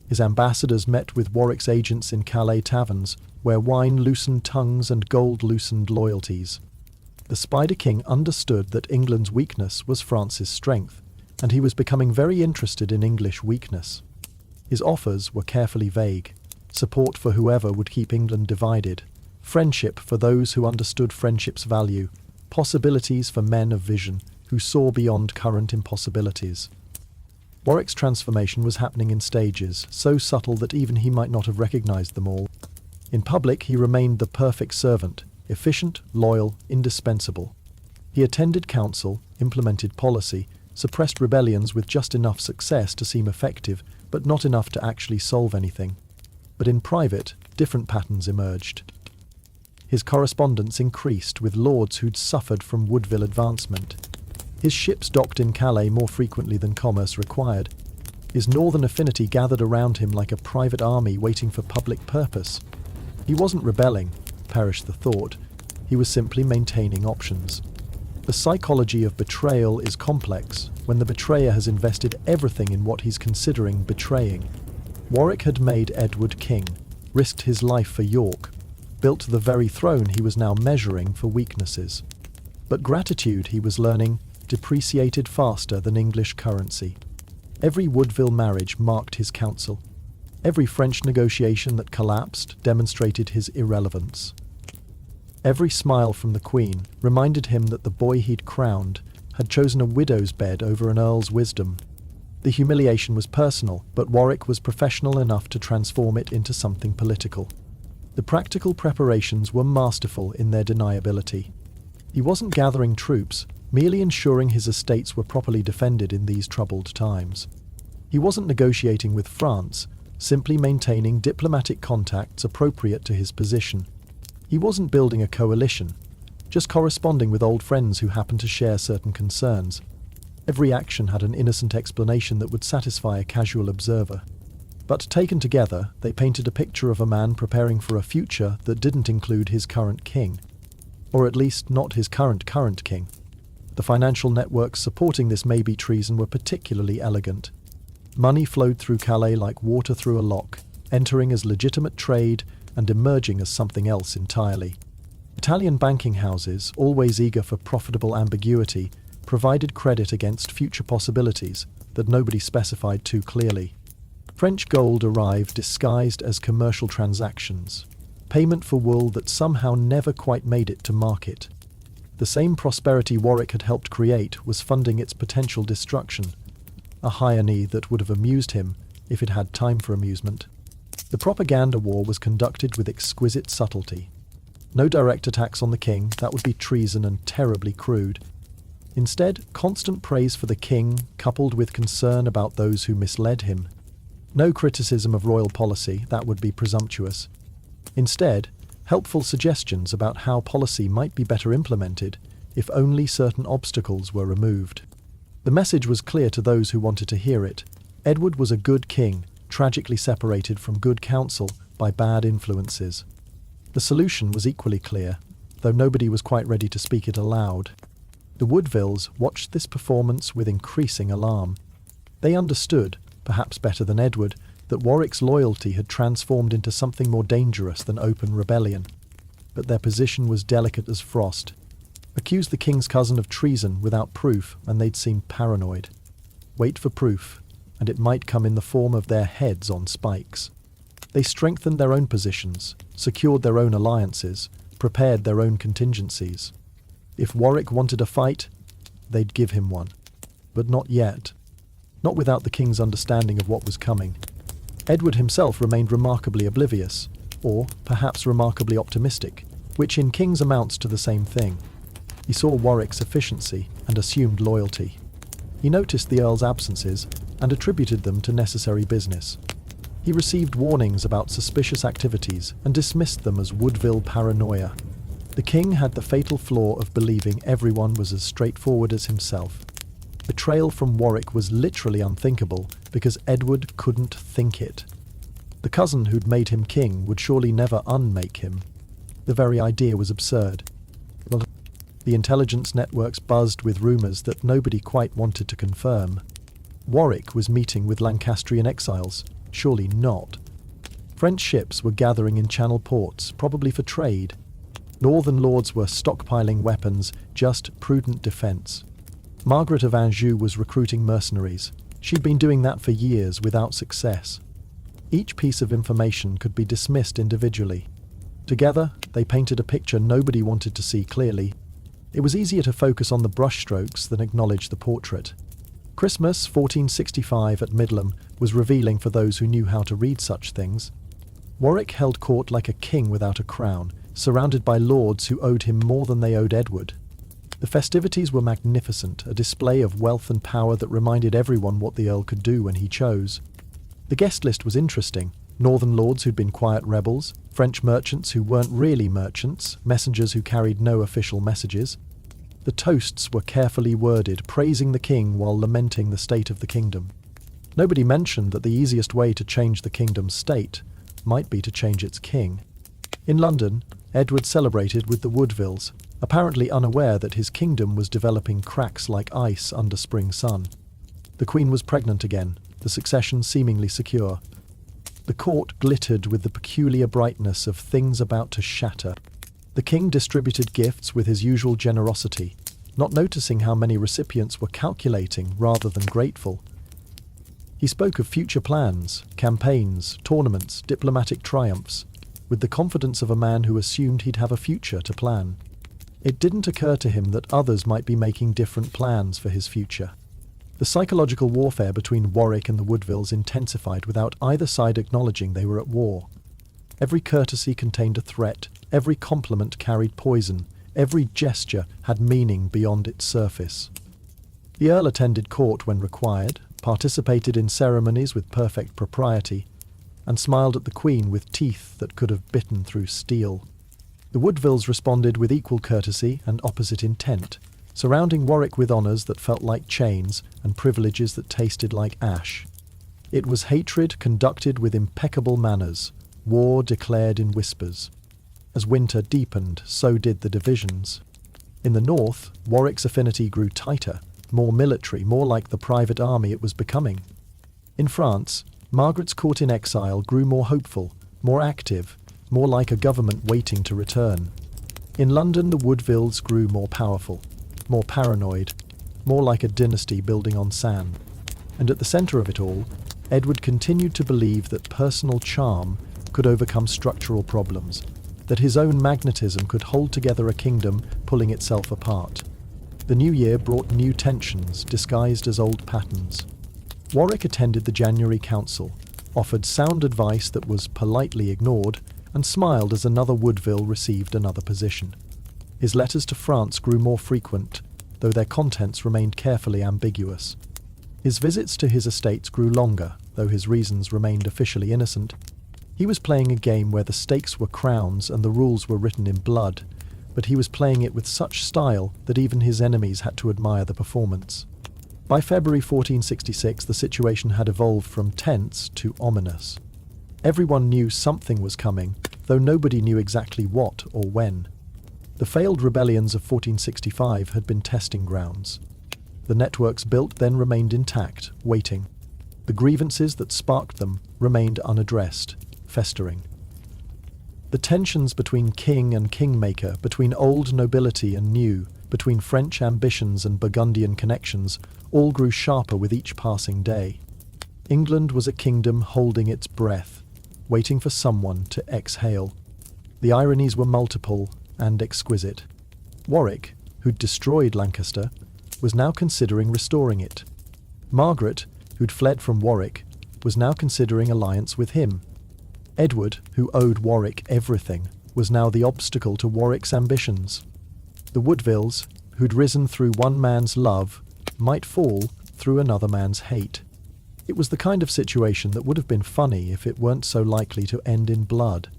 His ambassadors met with Warwick's agents in Calais taverns, where wine loosened tongues and gold loosened loyalties. The Spider King understood that England's weakness was France's strength, and he was becoming very interested in English weakness. His offers were carefully vague: support for whoever would keep England divided, friendship for those who understood friendship's value, possibilities for men of vision who saw beyond current impossibilities. Warwick's transformation was happening in stages, so subtle that even he might not have recognized them all. In public, he remained the perfect servant, efficient, loyal, indispensable. He attended council, implemented policy, suppressed rebellions with just enough success to seem effective, but not enough to actually solve anything. But in private, different patterns emerged. His correspondence increased with lords who'd suffered from Woodville advancement. His ships docked in Calais more frequently than commerce required. His northern affinity gathered around him like a private army waiting for public purpose. He wasn't rebelling, perish the thought. He was simply maintaining options. The psychology of betrayal is complex when the betrayer has invested everything in what he's considering betraying. Warwick had made Edward king, risked his life for York, built the very throne he was now measuring for weaknesses. But gratitude, he was learning, depreciated faster than English currency. Every Woodville marriage marked his counsel. Every French negotiation that collapsed demonstrated his irrelevance. Every smile from the Queen reminded him that the boy he'd crowned had chosen a widow's bed over an earl's wisdom. The humiliation was personal, but Warwick was professional enough to transform it into something political. The practical preparations were masterful in their deniability. He wasn't gathering troops, merely ensuring his estates were properly defended in these troubled times. He wasn't negotiating with France, simply maintaining diplomatic contacts appropriate to his position. He wasn't building a coalition, just corresponding with old friends who happened to share certain concerns. Every action had an innocent explanation that would satisfy a casual observer. But taken together, they painted a picture of a man preparing for a future that didn't include his current king. Or at least not his current king. The financial networks supporting this maybe treason were particularly elegant. Money flowed through Calais like water through a lock, entering as legitimate trade and emerging as something else entirely. Italian banking houses, always eager for profitable ambiguity, provided credit against future possibilities that nobody specified too clearly. French gold arrived disguised as commercial transactions, payment for wool that somehow never quite made it to market. The same prosperity Warwick had helped create was funding its potential destruction, a irony that would have amused him if it had time for amusement. The propaganda war was conducted with exquisite subtlety. No direct attacks on the king, that would be treason and terribly crude. Instead, constant praise for the king, coupled with concern about those who misled him. No criticism of royal policy, that would be presumptuous. Instead, helpful suggestions about how policy might be better implemented if only certain obstacles were removed. The message was clear to those who wanted to hear it. Edward was a good king, tragically separated from good counsel by bad influences. The solution was equally clear, though nobody was quite ready to speak it aloud. The Woodvilles watched this performance with increasing alarm. They understood, perhaps better than Edward, that Warwick's loyalty had transformed into something more dangerous than open rebellion. But their position was delicate as frost. Accuse the king's cousin of treason without proof, and they'd seem paranoid. Wait for proof, and it might come in the form of their heads on spikes. They strengthened their own positions, secured their own alliances, prepared their own contingencies. If Warwick wanted a fight, they'd give him one. But not yet. Not without the king's understanding of what was coming. Edward himself remained remarkably oblivious, or perhaps remarkably optimistic, which in kings amounts to the same thing. He saw Warwick's efficiency and assumed loyalty. He noticed the Earl's absences and attributed them to necessary business. He received warnings about suspicious activities and dismissed them as Woodville paranoia. The king had the fatal flaw of believing everyone was as straightforward as himself. Betrayal from Warwick was literally unthinkable because Edward couldn't think it. The cousin who'd made him king would surely never unmake him. The very idea was absurd. The intelligence networks buzzed with rumours that nobody quite wanted to confirm. Warwick was meeting with Lancastrian exiles. Surely not. French ships were gathering in Channel ports, probably for trade. Northern lords were stockpiling weapons, just prudent defence. Margaret of Anjou was recruiting mercenaries. She'd been doing that for years without success. Each piece of information could be dismissed individually. Together, they painted a picture nobody wanted to see clearly. It was easier to focus on the brushstrokes than acknowledge the portrait. Christmas 1465 at Midlam was revealing for those who knew how to read such things. Warwick held court like a king without a crown, surrounded by lords who owed him more than they owed Edward. The festivities were magnificent, a display of wealth and power that reminded everyone what the Earl could do when he chose. The guest list was interesting. Northern lords who'd been quiet rebels, French merchants who weren't really merchants, messengers who carried no official messages. The toasts were carefully worded, praising the king while lamenting the state of the kingdom. Nobody mentioned that the easiest way to change the kingdom's state might be to change its king. In London, Edward celebrated with the Woodvilles, apparently unaware that his kingdom was developing cracks like ice under spring sun. The Queen was pregnant again, the succession seemingly secure. The court glittered with the peculiar brightness of things about to shatter. The king distributed gifts with his usual generosity, not noticing how many recipients were calculating rather than grateful. He spoke of future plans, campaigns, tournaments, diplomatic triumphs, with the confidence of a man who assumed he'd have a future to plan. It didn't occur to him that others might be making different plans for his future. The psychological warfare between Warwick and the Woodvilles intensified without either side acknowledging they were at war. Every courtesy contained a threat, every compliment carried poison, every gesture had meaning beyond its surface. The Earl attended court when required, participated in ceremonies with perfect propriety, and smiled at the Queen with teeth that could have bitten through steel. The Woodvilles responded with equal courtesy and opposite intent, surrounding Warwick with honours that felt like chains and privileges that tasted like ash. It was hatred conducted with impeccable manners, war declared in whispers. As winter deepened, so did the divisions. In the north, Warwick's affinity grew tighter, more military, more like the private army it was becoming. In France, Margaret's court in exile grew more hopeful, more active, more like a government waiting to return. In London, the Woodvilles grew more powerful, more paranoid, more like a dynasty building on sand. And at the centre of it all, Edward continued to believe that personal charm could overcome structural problems, that his own magnetism could hold together a kingdom pulling itself apart. The new year brought new tensions disguised as old patterns. Warwick attended the January Council, offered sound advice that was politely ignored, and smiled as another Woodville received another position. His letters to France grew more frequent, though their contents remained carefully ambiguous. His visits to his estates grew longer, though his reasons remained officially innocent. He was playing a game where the stakes were crowns and the rules were written in blood, but he was playing it with such style that even his enemies had to admire the performance. By February 1466, the situation had evolved from tense to ominous. Everyone knew something was coming, though nobody knew exactly what or when. The failed rebellions of 1465 had been testing grounds. The networks built then remained intact, waiting. The grievances that sparked them remained unaddressed, festering. The tensions between king and kingmaker, between old nobility and new, between French ambitions and Burgundian connections, all grew sharper with each passing day. England was a kingdom holding its breath, waiting for someone to exhale. The ironies were multiple and exquisite. Warwick, who'd destroyed Lancaster, was now considering restoring it. Margaret, who'd fled from Warwick, was now considering alliance with him. Edward, who owed Warwick everything, was now the obstacle to Warwick's ambitions. The Woodvilles, who'd risen through one man's love, might fall through another man's hate. It was the kind of situation that would have been funny if it weren't so likely to end in blood.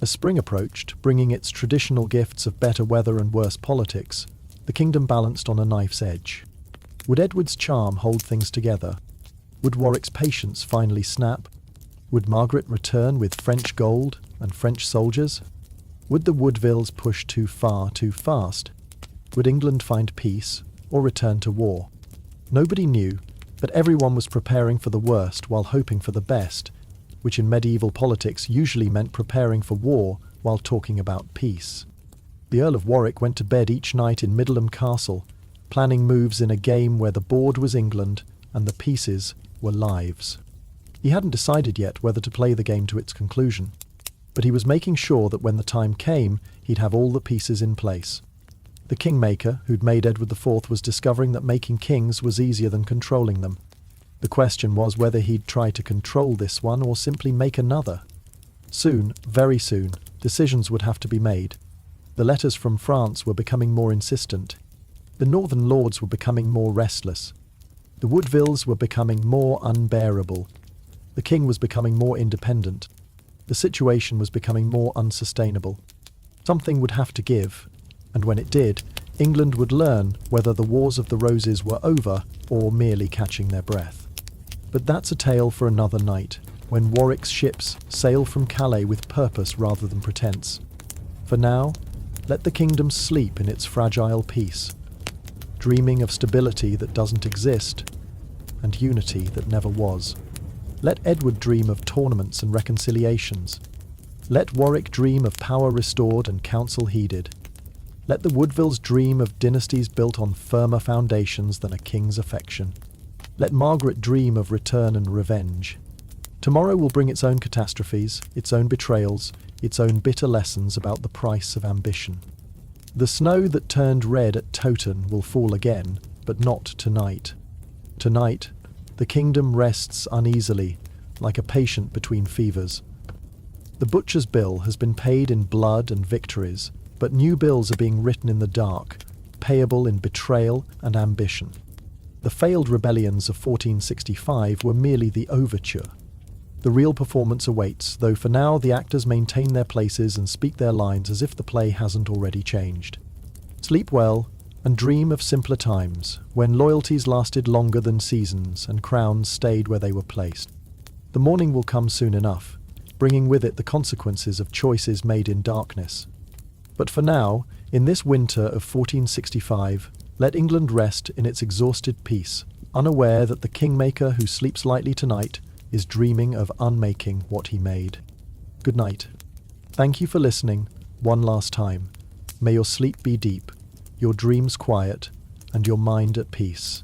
As spring approached, bringing its traditional gifts of better weather and worse politics, the kingdom balanced on a knife's edge. Would Edward's charm hold things together? Would Warwick's patience finally snap? Would Margaret return with French gold and French soldiers? Would the Woodvilles push too far too fast? Would England find peace or return to war? Nobody knew, but everyone was preparing for the worst while hoping for the best, which in medieval politics usually meant preparing for war while talking about peace. The Earl of Warwick went to bed each night in Middleham Castle, planning moves in a game where the board was England and the pieces were lives. He hadn't decided yet whether to play the game to its conclusion, but he was making sure that when the time came, he'd have all the pieces in place. The Kingmaker, who'd made Edward IV, was discovering that making kings was easier than controlling them. The question was whether he'd try to control this one or simply make another. Soon, very soon, decisions would have to be made. The letters from France were becoming more insistent. The northern lords were becoming more restless. The Woodvilles were becoming more unbearable. The king was becoming more independent. The situation was becoming more unsustainable. Something would have to give, and when it did, England would learn whether the Wars of the Roses were over or merely catching their breath. But that's a tale for another night, when Warwick's ships sail from Calais with purpose rather than pretense. For now, let the kingdom sleep in its fragile peace, dreaming of stability that doesn't exist, and unity that never was. Let Edward dream of tournaments and reconciliations. Let Warwick dream of power restored and counsel heeded. Let the Woodvilles dream of dynasties built on firmer foundations than a king's affection. Let Margaret dream of return and revenge. Tomorrow will bring its own catastrophes, its own betrayals, its own bitter lessons about the price of ambition. The snow that turned red at Towton will fall again, but not tonight. Tonight, the kingdom rests uneasily, like a patient between fevers. The butcher's bill has been paid in blood and victories, but new bills are being written in the dark, payable in betrayal and ambition. The failed rebellions of 1465 were merely the overture. The real performance awaits, though for now the actors maintain their places and speak their lines as if the play hasn't already changed. Sleep well, and dream of simpler times, when loyalties lasted longer than seasons and crowns stayed where they were placed. The morning will come soon enough, bringing with it the consequences of choices made in darkness. But for now, in this winter of 1465, let England rest in its exhausted peace, unaware that the Kingmaker who sleeps lightly tonight is dreaming of unmaking what he made. Good night. Thank you for listening, one last time. May your sleep be deep, your dreams quiet, and your mind at peace.